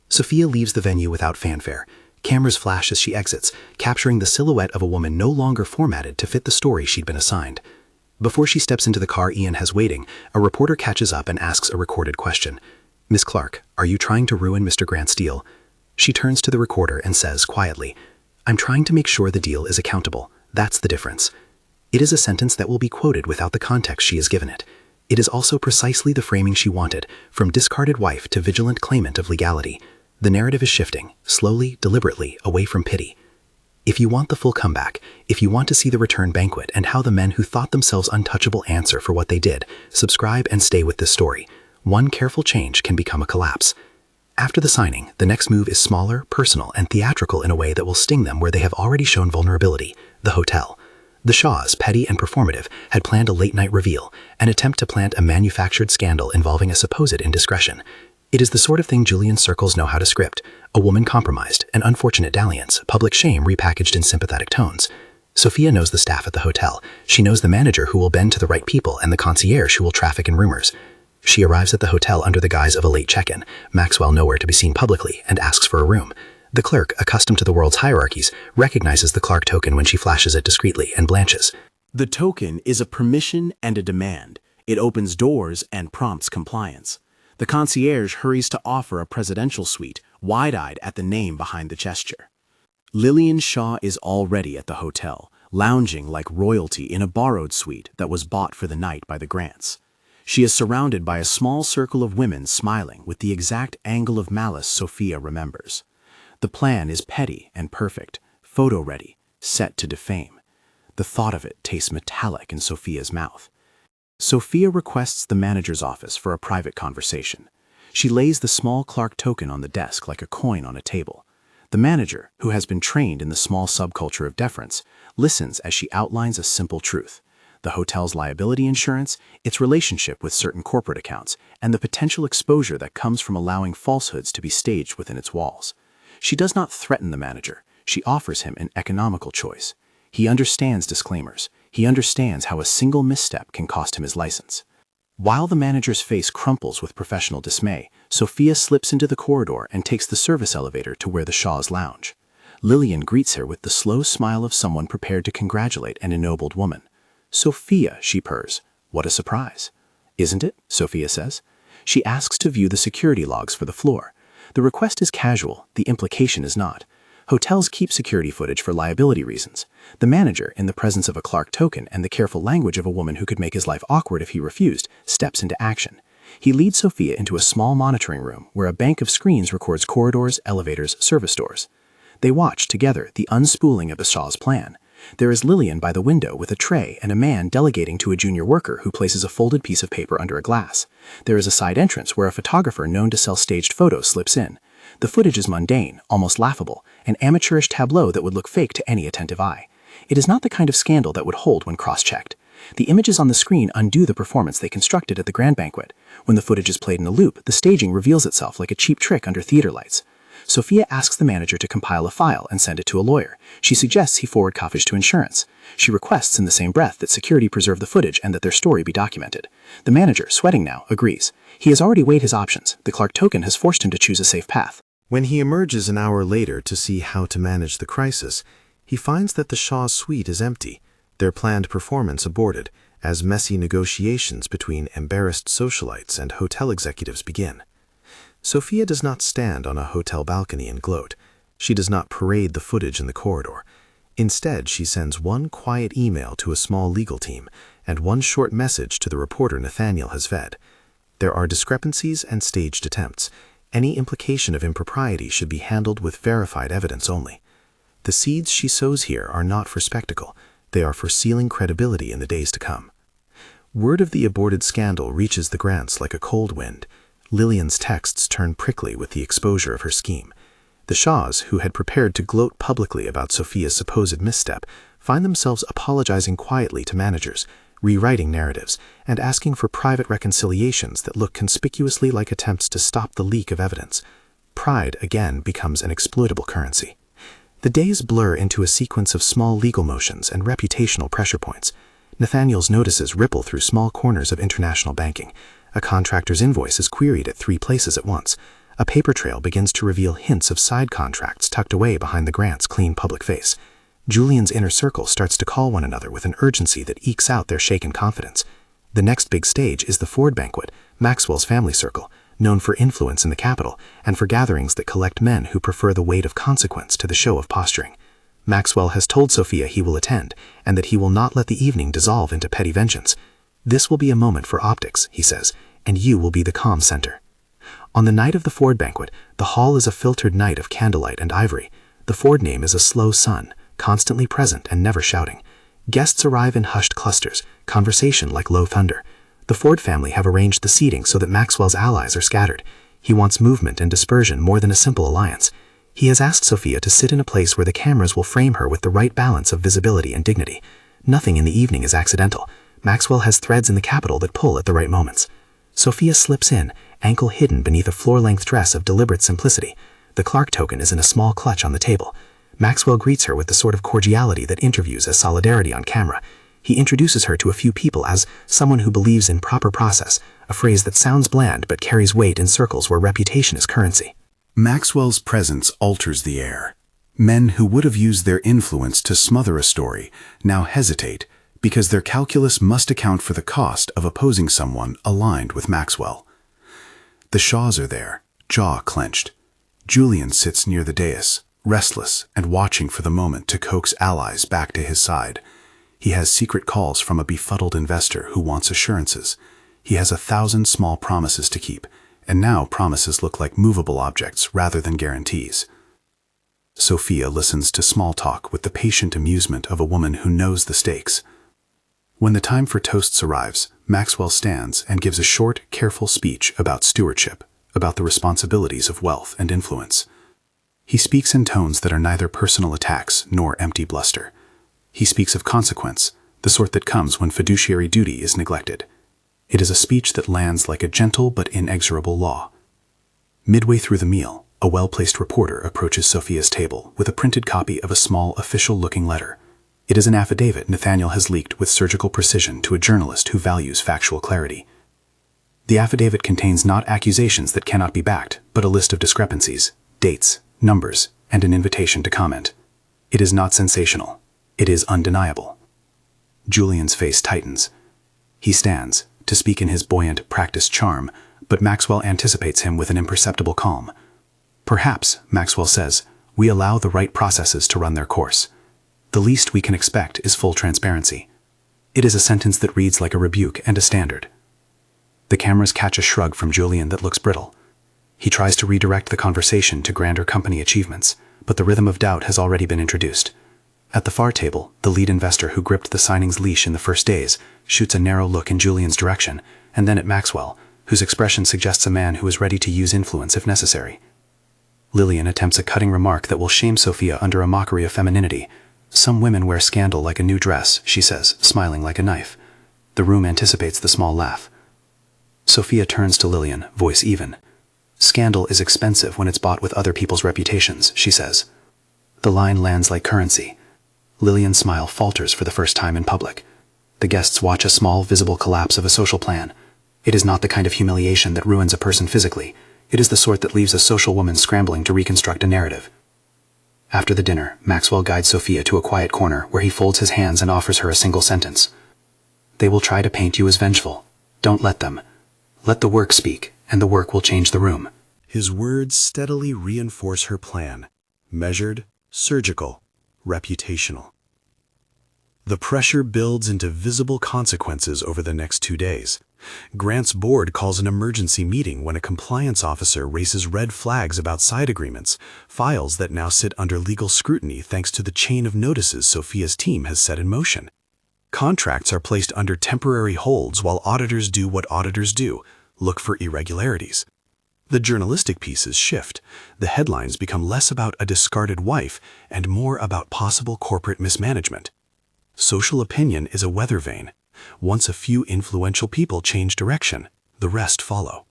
Sophia leaves the venue without fanfare. Cameras flash as she exits, capturing the silhouette of a woman no longer formatted to fit the story she'd been assigned. Before she steps into the car Ian has waiting, a reporter catches up and asks a recorded question. "Miss Clark, are you trying to ruin Mr. Grant's deal?" She turns to the recorder and says quietly, "I'm trying to make sure the deal is accountable. That's the difference." It is a sentence that will be quoted without the context she has given it. It is also precisely the framing she wanted, from discarded wife to vigilant claimant of legality. The narrative is shifting, slowly, deliberately, away from pity. If you want the full comeback, if you want to see the return banquet and how the men who thought themselves untouchable answer for what they did, subscribe and stay with this story. One careful change can become a collapse. After the signing, the next move is smaller, personal, and theatrical in a way that will sting them where they have already shown vulnerability: the hotel. The Shaws, petty and performative, had planned a late-night reveal, an attempt to plant a manufactured scandal involving a supposed indiscretion. It is the sort of thing Julian's circles know how to script: a woman compromised, an unfortunate dalliance, public shame repackaged in sympathetic tones. Sophia knows the staff at the hotel. She knows the manager who will bend to the right people and the concierge who will traffic in rumors. She arrives at the hotel under the guise of a late check-in, Maxwell nowhere to be seen publicly, and asks for a room. The clerk, accustomed to the world's hierarchies, recognizes the Clark token when she flashes it discreetly and blanches. The token is a permission and a demand. It opens doors and prompts compliance. The concierge hurries to offer a presidential suite, wide-eyed at the name behind the gesture. Lillian Shaw is already at the hotel, lounging like royalty in a borrowed suite that was bought for the night by the Grants. She is surrounded by a small circle of women smiling with the exact angle of malice Sophia remembers. The plan is petty and perfect, photo-ready, set to defame. The thought of it tastes metallic in Sophia's mouth. Sophia requests the manager's office for a private conversation. She lays the small Clark token on the desk like a coin on a table. The manager, who has been trained in the small subculture of deference, listens as she outlines a simple truth: the hotel's liability insurance, its relationship with certain corporate accounts, and the potential exposure that comes from allowing falsehoods to be staged within its walls. She does not threaten the manager. She offers him an economical choice. He understands disclaimers. He understands how a single misstep can cost him his license. While the manager's face crumples with professional dismay, Sophia slips into the corridor and takes the service elevator to where the Shaws lounge. Lillian greets her with the slow smile of someone prepared to congratulate an ennobled woman. "Sophia," she purrs. "What a surprise." "Isn't it?" Sophia says. She asks to view the security logs for the floor. The request is casual, the implication is not. Hotels keep security footage for liability reasons. The manager, in the presence of a Clark token and the careful language of a woman who could make his life awkward if he refused, steps into action. He leads Sophia into a small monitoring room where a bank of screens records corridors, elevators, service doors. They watch, together, the unspooling of the Shaw's plan. There is Lillian by the window with a tray and a man delegating to a junior worker who places a folded piece of paper under a glass. There is a side entrance where a photographer known to sell staged photos slips in. The footage is mundane, almost laughable, an amateurish tableau that would look fake to any attentive eye. It is not the kind of scandal that would hold when cross-checked. The images on the screen undo the performance they constructed at the grand banquet. When the footage is played in a loop, the staging reveals itself like a cheap trick under theater lights. Sophia asks the manager to compile a file and send it to a lawyer. She suggests he forward coverage to insurance. She requests in the same breath that security preserve the footage and that their story be documented. The manager, sweating now, agrees. He has already weighed his options. The Clark token has forced him to choose a safe path. When he emerges an hour later to see how to manage the crisis, he finds that the Shaw's suite is empty, their planned performance aborted, as messy negotiations between embarrassed socialites and hotel executives begin. Sophia does not stand on a hotel balcony and gloat. She does not parade the footage in the corridor. Instead, she sends one quiet email to a small legal team and one short message to the reporter Nathaniel has fed. There are discrepancies and staged attempts. Any implication of impropriety should be handled with verified evidence only. The seeds she sows here are not for spectacle. They are for sealing credibility in the days to come. Word of the aborted scandal reaches the Grants like a cold wind. Lillian's texts turn prickly with the exposure of her scheme. The Shaws, who had prepared to gloat publicly about Sophia's supposed misstep, find themselves apologizing quietly to managers, rewriting narratives, and asking for private reconciliations that look conspicuously like attempts to stop the leak of evidence. Pride, again, becomes an exploitable currency. The days blur into a sequence of small legal motions and reputational pressure points. Nathaniel's notices ripple through small corners of international banking. A contractor's invoice is queried at 3 places at once. A paper trail begins to reveal hints of side contracts tucked away behind the Grants' clean public face. Julian's inner circle starts to call one another with an urgency that ekes out their shaken confidence. The next big stage is the Ford banquet, Maxwell's family circle, known for influence in the capital and for gatherings that collect men who prefer the weight of consequence to the show of posturing. Maxwell has told Sophia he will attend, and that he will not let the evening dissolve into petty vengeance. This will be a moment for optics, he says, and you will be the calm center. On the night of the Ford banquet, the hall is a filtered night of candlelight and ivory. The Ford name is a slow sun, constantly present and never shouting. Guests arrive in hushed clusters, conversation like low thunder. The Ford family have arranged the seating so that Maxwell's allies are scattered. He wants movement and dispersion more than a simple alliance. He has asked Sophia to sit in a place where the cameras will frame her with the right balance of visibility and dignity. Nothing in the evening is accidental. Maxwell has threads in the capital that pull at the right moments. Sophia slips in, ankle hidden beneath a floor-length dress of deliberate simplicity. The Clark token is in a small clutch on the table. Maxwell greets her with the sort of cordiality that interviews as solidarity on camera. He introduces her to a few people as someone who believes in proper process, a phrase that sounds bland but carries weight in circles where reputation is currency. Maxwell's presence alters the air. Men who would have used their influence to smother a story now hesitate because their calculus must account for the cost of opposing someone aligned with Maxwell. The Shaws are there, jaw clenched. Julian sits near the dais, restless and watching for the moment to coax allies back to his side. He has secret calls from a befuddled investor who wants assurances. He has 1,000 small promises to keep, and now promises look like movable objects rather than guarantees. Sophia listens to small talk with the patient amusement of a woman who knows the stakes. When the time for toasts arrives, Maxwell stands and gives a short, careful speech about stewardship, about the responsibilities of wealth and influence. He speaks in tones that are neither personal attacks nor empty bluster. He speaks of consequence, the sort that comes when fiduciary duty is neglected. It is a speech that lands like a gentle but inexorable law. Midway through the meal, a well-placed reporter approaches Sophia's table with a printed copy of a small, official-looking letter. It is an affidavit Nathaniel has leaked with surgical precision to a journalist who values factual clarity. The affidavit contains not accusations that cannot be backed, but a list of discrepancies, dates, numbers, and an invitation to comment. It is not sensational. It is undeniable. Julian's face tightens. He stands, to speak in his buoyant, practiced charm, but Maxwell anticipates him with an imperceptible calm. Perhaps, Maxwell says, we allow the right processes to run their course. The least we can expect is full transparency. It is a sentence that reads like a rebuke and a standard. The cameras catch a shrug from Julian that looks brittle. He tries to redirect the conversation to grander company achievements, but the rhythm of doubt has already been introduced. At the far table, the lead investor who gripped the signing's leash in the first days shoots a narrow look in Julian's direction, and then at Maxwell, whose expression suggests a man who is ready to use influence if necessary. Lillian attempts a cutting remark that will shame Sophia under a mockery of femininity. Some women wear scandal like a new dress, she says, smiling like a knife. The room anticipates the small laugh. Sophia turns to Lillian, voice even. Scandal is expensive when it's bought with other people's reputations, she says. The line lands like currency. Lillian's smile falters for the first time in public. The guests watch a small, visible collapse of a social plan. It is not the kind of humiliation that ruins a person physically. It is the sort that leaves a social woman scrambling to reconstruct a narrative. After the dinner, Maxwell guides Sophia to a quiet corner where he folds his hands and offers her a single sentence. They will try to paint you as vengeful. Don't let them. Let the work speak, and the work will change the room. His words steadily reinforce her plan. Measured, surgical, reputational. The pressure builds into visible consequences over the next 2 days. Grant's board calls an emergency meeting when a compliance officer raises red flags about side agreements, files that now sit under legal scrutiny thanks to the chain of notices Sophia's team has set in motion. Contracts are placed under temporary holds while auditors do what auditors do, look for irregularities. The journalistic pieces shift. The headlines become less about a discarded wife and more about possible corporate mismanagement. Social opinion is a weather vane. Once a few influential people change direction, the rest follow.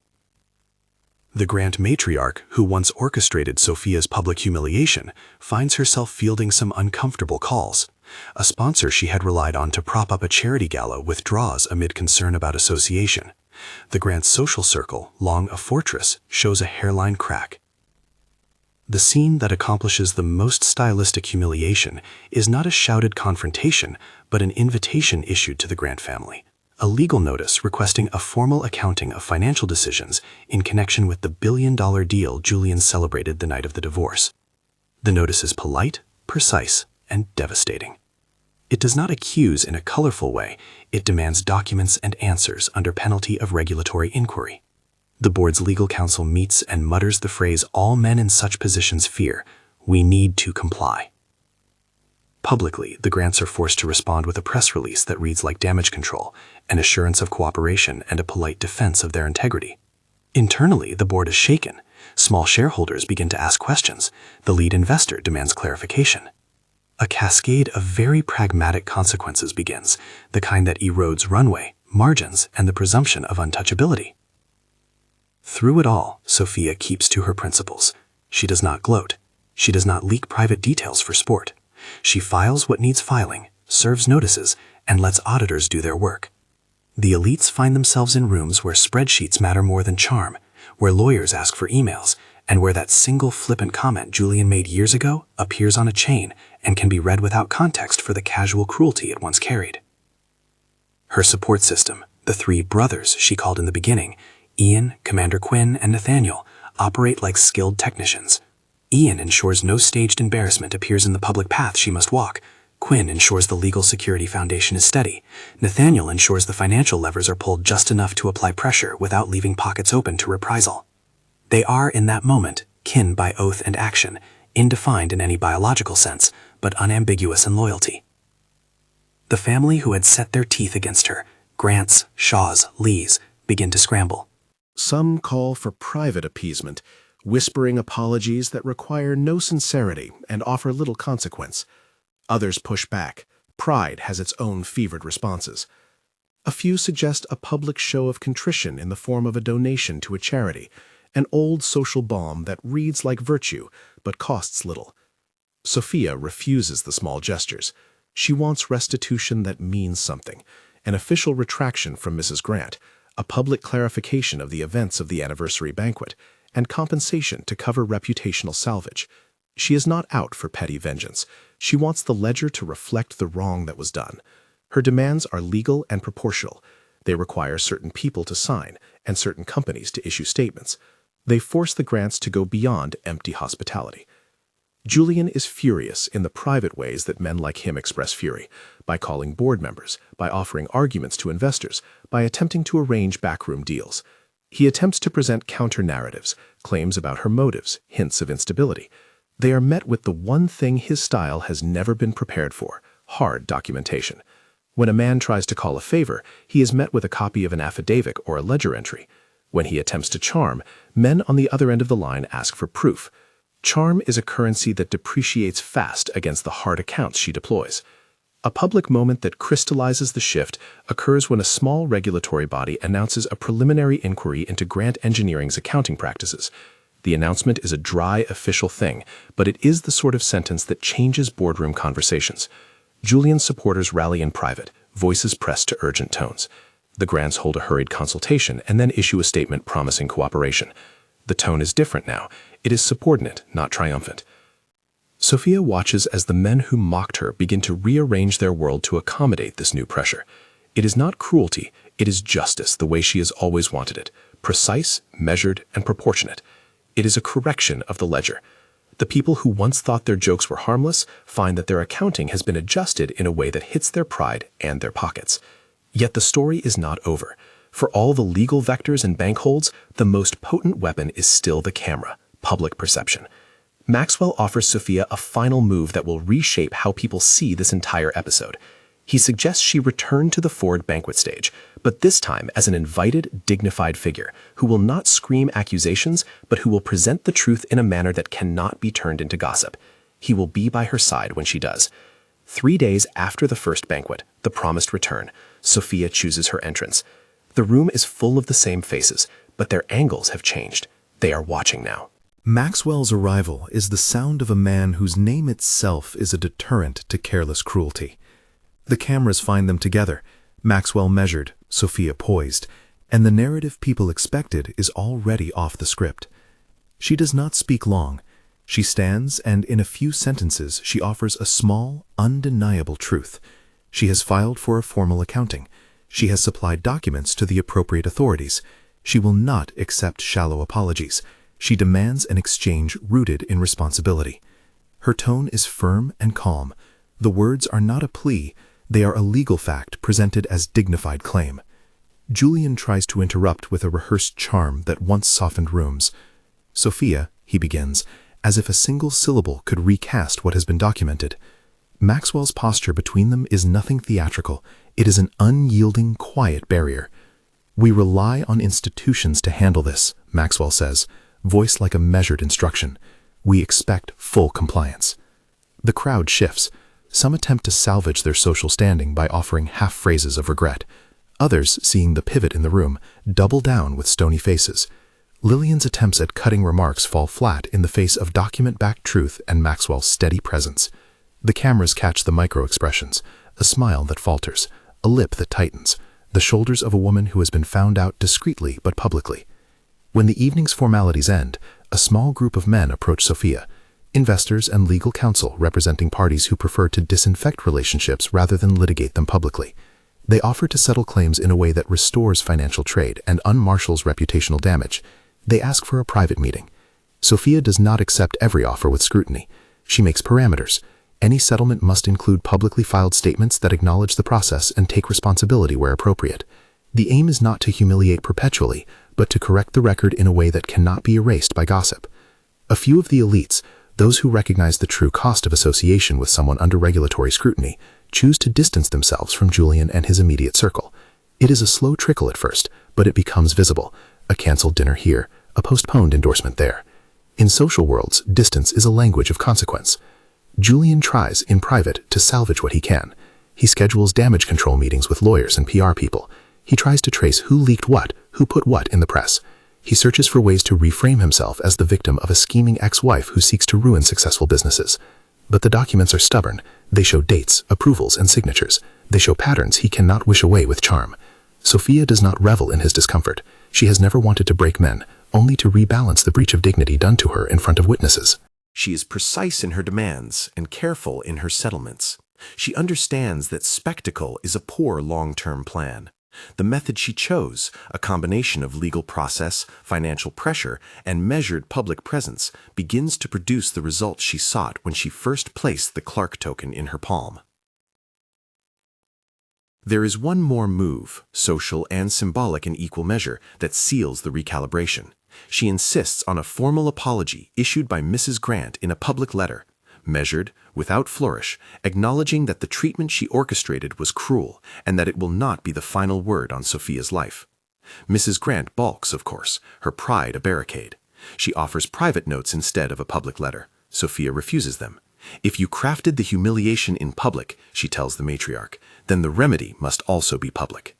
The Grant matriarch, who once orchestrated Sophia's public humiliation, finds herself fielding some uncomfortable calls. A sponsor she had relied on to prop up a charity gala withdraws amid concern about association. The Grant social circle, long a fortress, shows a hairline crack. The scene that accomplishes the most stylistic humiliation is not a shouted confrontation, but an invitation issued to the Grant family. A legal notice requesting a formal accounting of financial decisions in connection with the billion-dollar deal Julian celebrated the night of the divorce. The notice is polite, precise, and devastating. It does not accuse in a colorful way, it demands documents and answers under penalty of regulatory inquiry. The board's legal counsel meets and mutters the phrase all men in such positions fear, "We need to comply." Publicly, the Grants are forced to respond with a press release that reads like damage control, an assurance of cooperation, and a polite defense of their integrity. Internally, the board is shaken. Small shareholders begin to ask questions. The lead investor demands clarification. A cascade of very pragmatic consequences begins, the kind that erodes runway, margins, and the presumption of untouchability. Through it all, Sophia keeps to her principles. She does not gloat. She does not leak private details for sport. She files what needs filing, serves notices, and lets auditors do their work. The elites find themselves in rooms where spreadsheets matter more than charm, where lawyers ask for emails, and where that single flippant comment Julian made years ago appears on a chain and can be read without context for the casual cruelty it once carried. Her support system, the 3 brothers she called in the beginning, Ian, Commander Quinn, and Nathaniel, operate like skilled technicians. Ian ensures no staged embarrassment appears in the public path she must walk. Quinn ensures the legal security foundation is steady. Nathaniel ensures the financial levers are pulled just enough to apply pressure without leaving pockets open to reprisal. They are, in that moment, kin by oath and action, indefined in any biological sense, but unambiguous in loyalty. The family who had set their teeth against her, Grants, Shaws, Lees, begin to scramble. Some call for private appeasement, whispering apologies that require no sincerity and offer little consequence. Others push back. Pride has its own fevered responses. A few suggest a public show of contrition in the form of a donation to a charity, an old social balm that reads like virtue but costs little. Sophia refuses the small gestures. She wants restitution that means something, an official retraction from Mrs. Grant, a public clarification of the events of the anniversary banquet, and compensation to cover reputational salvage. She is not out for petty vengeance. She wants the ledger to reflect the wrong that was done. Her demands are legal and proportional. They require certain people to sign and certain companies to issue statements. They force the Grants to go beyond empty hospitality. Julian is furious in the private ways that men like him express fury, by calling board members, by offering arguments to investors, by attempting to arrange backroom deals. He attempts to present counter-narratives, claims about her motives, hints of instability. They are met with the one thing his style has never been prepared for, hard documentation. When a man tries to call a favor, he is met with a copy of an affidavit or a ledger entry. When he attempts to charm, men on the other end of the line ask for proof. Charm is a currency that depreciates fast against the hard accounts she deploys. A public moment that crystallizes the shift occurs when a small regulatory body announces a preliminary inquiry into Grant Engineering's accounting practices. The announcement is a dry, official thing, but it is the sort of sentence that changes boardroom conversations. Julian's supporters rally in private, voices pressed to urgent tones. The Grants hold a hurried consultation and then issue a statement promising cooperation. The tone is different now. It is subordinate, not triumphant. Sophia watches as the men who mocked her begin to rearrange their world to accommodate this new pressure. It is not cruelty, it is justice the way she has always wanted it, precise, measured, and proportionate. It is a correction of the ledger. The people who once thought their jokes were harmless find that their accounting has been adjusted in a way that hits their pride and their pockets. Yet the story is not over. For all the legal vectors and bank holds, the most potent weapon is still the camera, public perception. Maxwell offers Sophia a final move that will reshape how people see this entire episode. He suggests she return to the Ford banquet stage, but this time as an invited, dignified figure who will not scream accusations, but who will present the truth in a manner that cannot be turned into gossip. He will be by her side when she does. 3 days after the first banquet, the promised return, Sophia chooses her entrance. The room is full of the same faces, but their angles have changed. They are watching now. Maxwell's arrival is the sound of a man whose name itself is a deterrent to careless cruelty. The cameras find them together, Maxwell measured, Sophia poised, and the narrative people expected is already off the script. She does not speak long. She stands, and in a few sentences she offers a small, undeniable truth. She has filed for a formal accounting. She has supplied documents to the appropriate authorities. She will not accept shallow apologies. She demands an exchange rooted in responsibility. Her tone is firm and calm. The words are not a plea, they are a legal fact presented as dignified claim. Julian tries to interrupt with a rehearsed charm that once softened rooms. Sophia, he begins, as if a single syllable could recast what has been documented. Maxwell's posture between them is nothing theatrical. It is an unyielding, quiet barrier. We rely on institutions to handle this, Maxwell says, voiced like a measured instruction. We expect full compliance. The crowd shifts. Some attempt to salvage their social standing by offering half phrases of regret. Others, seeing the pivot in the room, double down with stony faces. Lillian's attempts at cutting remarks fall flat in the face of document-backed truth and Maxwell's steady presence. The cameras catch the micro-expressions, a smile that falters, a lip that tightens, the shoulders of a woman who has been found out discreetly but publicly. When the evening's formalities end, a small group of men approach Sophia, investors and legal counsel representing parties who prefer to disinfect relationships rather than litigate them publicly. They offer to settle claims in a way that restores financial trade and unmarshals reputational damage. They ask for a private meeting. Sophia does not accept every offer with scrutiny. She makes parameters. Any settlement must include publicly filed statements that acknowledge the process and take responsibility where appropriate. The aim is not to humiliate perpetually, but to correct the record in a way that cannot be erased by gossip. A few of the elites, those who recognize the true cost of association with someone under regulatory scrutiny, choose to distance themselves from Julian and his immediate circle. It is a slow trickle at first, but it becomes visible. A canceled dinner here, a postponed endorsement there. In social worlds, distance is a language of consequence. Julian tries, in private, to salvage what he can. He schedules damage control meetings with lawyers and PR people. He tries to trace who leaked what, who put what in the press. He searches for ways to reframe himself as the victim of a scheming ex-wife who seeks to ruin successful businesses. But the documents are stubborn. They show dates, approvals, and signatures. They show patterns he cannot wish away with charm. Sophia does not revel in his discomfort. She has never wanted to break men, only to rebalance the breach of dignity done to her in front of witnesses. She is precise in her demands and careful in her settlements. She understands that spectacle is a poor long-term plan. The method she chose, a combination of legal process, financial pressure, and measured public presence, begins to produce the results she sought when she first placed the Clark token in her palm. There is one more move, social and symbolic in equal measure, that seals the recalibration. She insists on a formal apology issued by Mrs. Grant in a public letter, measured, without flourish, acknowledging that the treatment she orchestrated was cruel and that it will not be the final word on Sophia's life. Mrs. Grant balks, of course, her pride a barricade. She offers private notes instead of a public letter. Sophia refuses them. If you crafted the humiliation in public, she tells the matriarch, then the remedy must also be public.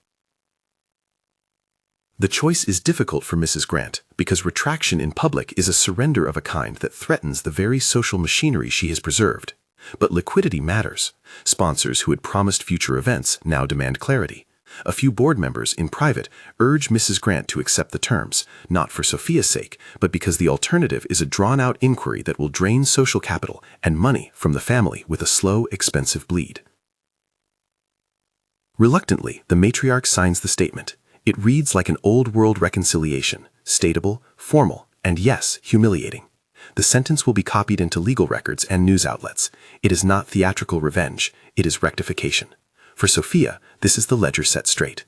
The choice is difficult for Mrs. Grant because retraction in public is a surrender of a kind that threatens the very social machinery she has preserved. But liquidity matters. Sponsors who had promised future events now demand clarity. A few board members, in private, urge Mrs. Grant to accept the terms, not for Sophia's sake, but because the alternative is a drawn-out inquiry that will drain social capital and money from the family with a slow, expensive bleed. Reluctantly, the matriarch signs the statement. It reads like an old-world reconciliation, statable, formal, and yes, humiliating. The sentence will be copied into legal records and news outlets. It is not theatrical revenge, it is rectification. For Sophia, this is the ledger set straight.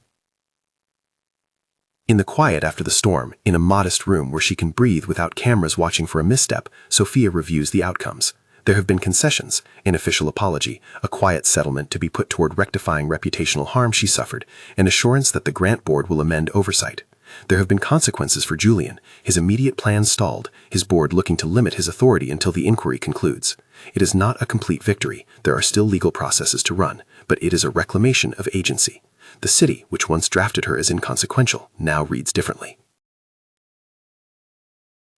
In the quiet after the storm, in a modest room where she can breathe without cameras watching for a misstep, Sophia reviews the outcomes. There have been concessions, an official apology, a quiet settlement to be put toward rectifying reputational harm she suffered, an assurance that the Grant board will amend oversight. There have been consequences for Julian, his immediate plans stalled, his board looking to limit his authority until the inquiry concludes. It is not a complete victory, there are still legal processes to run, but it is a reclamation of agency. The city, which once drafted her as inconsequential, now reads differently.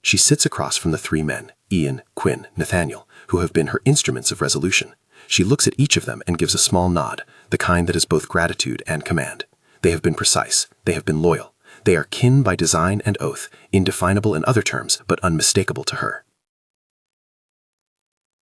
She sits across from the three men, Ian, Quinn, Nathaniel, who have been her instruments of resolution. She looks at each of them and gives a small nod, the kind that is both gratitude and command. They have been precise, they have been loyal. They are kin by design and oath, indefinable in other terms, but unmistakable to her.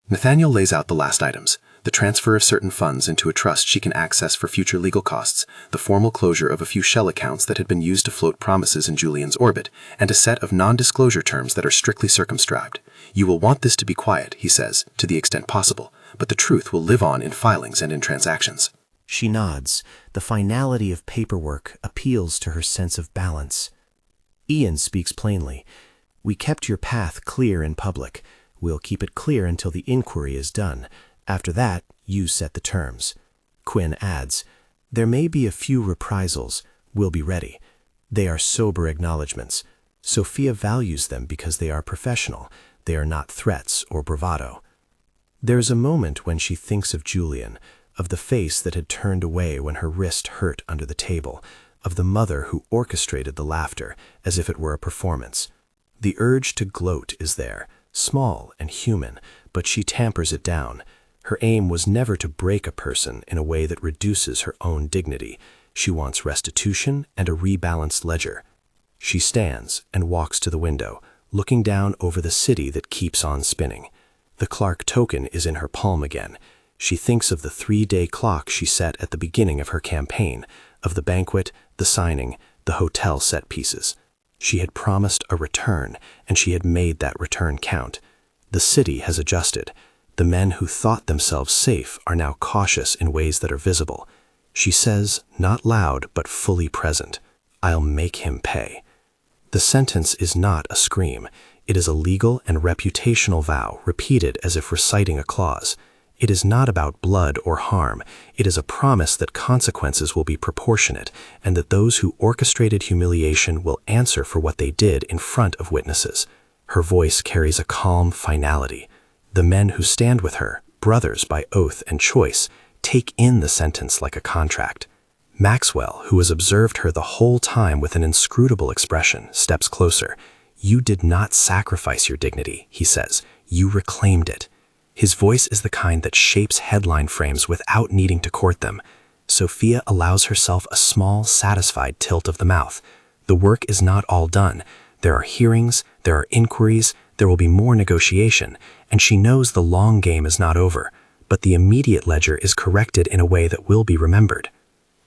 Nathaniel lays out the last items, the transfer of certain funds into a trust she can access for future legal costs, the formal closure of a few shell accounts that had been used to float promises in Julian's orbit, and a set of non-disclosure terms that are strictly circumscribed. You will want this to be quiet, he says, to the extent possible, but the truth will live on in filings and in transactions. She nods. The finality of paperwork appeals to her sense of balance. Ian speaks plainly. We kept your path clear in public. We'll keep it clear until the inquiry is done. After that, you set the terms. Quinn adds, there may be a few reprisals. We'll be ready. They are sober acknowledgments. Sophia values them because they are professional. They are not threats or bravado. There's a moment when she thinks of Julian, of the face that had turned away when her wrist hurt under the table, of the mother who orchestrated the laughter as if it were a performance. The urge to gloat is there, small and human, but she tampers it down. Her aim was never to break a person in a way that reduces her own dignity. She wants restitution and a rebalanced ledger. She stands and walks to the window, looking down over the city that keeps on spinning. The Clark token is in her palm again. She thinks of the 3-day clock she set at the beginning of her campaign, of the banquet, the signing, the hotel set pieces. She had promised a return, and she had made that return count. The city has adjusted. The men who thought themselves safe are now cautious in ways that are visible. She says, not loud but fully present, I'll make him pay. The sentence is not a scream. It is a legal and reputational vow repeated as if reciting a clause. It is not about blood or harm. It is a promise that consequences will be proportionate and that those who orchestrated humiliation will answer for what they did in front of witnesses. Her voice carries a calm finality. The men who stand with her, brothers by oath and choice, take in the sentence like a contract. Maxwell, who has observed her the whole time with an inscrutable expression, steps closer. You did not sacrifice your dignity, he says. You reclaimed it. His voice is the kind that shapes headline frames without needing to court them. Sophia allows herself a small, satisfied tilt of the mouth. The work is not all done. There are hearings, there are inquiries, there will be more negotiation, and she knows the long game is not over, but the immediate ledger is corrected in a way that will be remembered.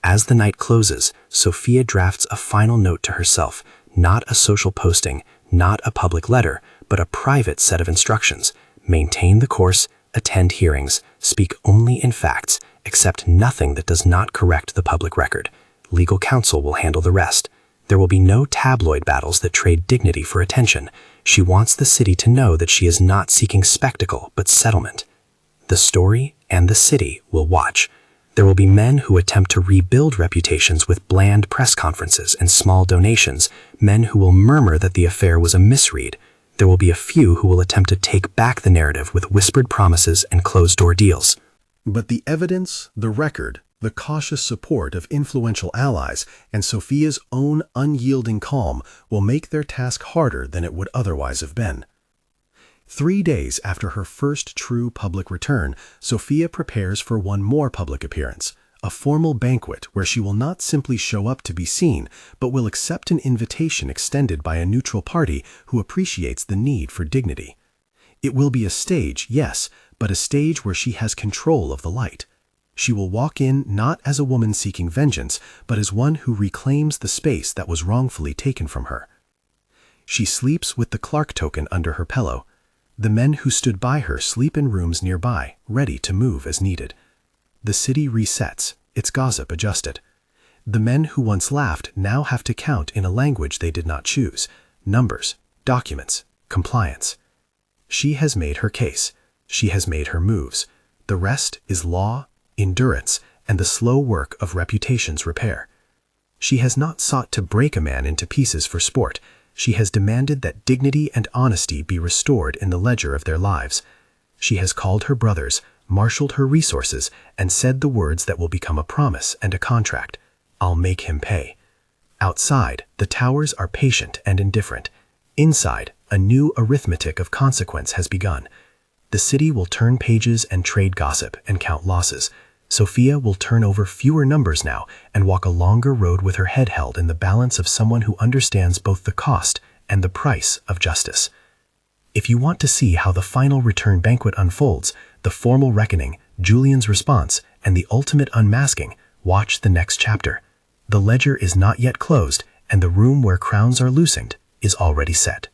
As the night closes, Sophia drafts a final note to herself, not a social posting, not a public letter, but a private set of instructions. Maintain the course, attend hearings, speak only in facts, accept nothing that does not correct the public record. Legal counsel will handle the rest. There will be no tabloid battles that trade dignity for attention. She wants the city to know that she is not seeking spectacle, but settlement. The story and the city will watch. There will be men who attempt to rebuild reputations with bland press conferences and small donations, men who will murmur that the affair was a misread. There will be a few who will attempt to take back the narrative with whispered promises and closed-door deals. But the evidence, the record, the cautious support of influential allies, and Sophia's own unyielding calm will make their task harder than it would otherwise have been. 3 days after her first true public return, Sophia prepares for one more public appearance, a formal banquet where she will not simply show up to be seen, but will accept an invitation extended by a neutral party who appreciates the need for dignity. It will be a stage, yes, but a stage where she has control of the light. She will walk in not as a woman seeking vengeance, but as one who reclaims the space that was wrongfully taken from her. She sleeps with the Clark token under her pillow. The men who stood by her sleep in rooms nearby, ready to move as needed. The city resets, its gossip adjusted. The men who once laughed now have to count in a language they did not choose: numbers, documents, compliance. She has made her case. She has made her moves. The rest is law, endurance, and the slow work of reputation's repair. She has not sought to break a man into pieces for sport. She has demanded that dignity and honesty be restored in the ledger of their lives. She has called her brothers, marshaled her resources, and said the words that will become a promise and a contract: "I'll make him pay." Outside, the towers are patient and indifferent. Inside, a new arithmetic of consequence has begun. The city will turn pages and trade gossip and count losses. Sophia will turn over fewer numbers now and walk a longer road with her head held in the balance of someone who understands both the cost and the price of justice. If you want to see how the final return banquet unfolds, the formal reckoning, Julian's response, and the ultimate unmasking, watch the next chapter. The ledger is not yet closed, and the room where crowns are loosened is already set.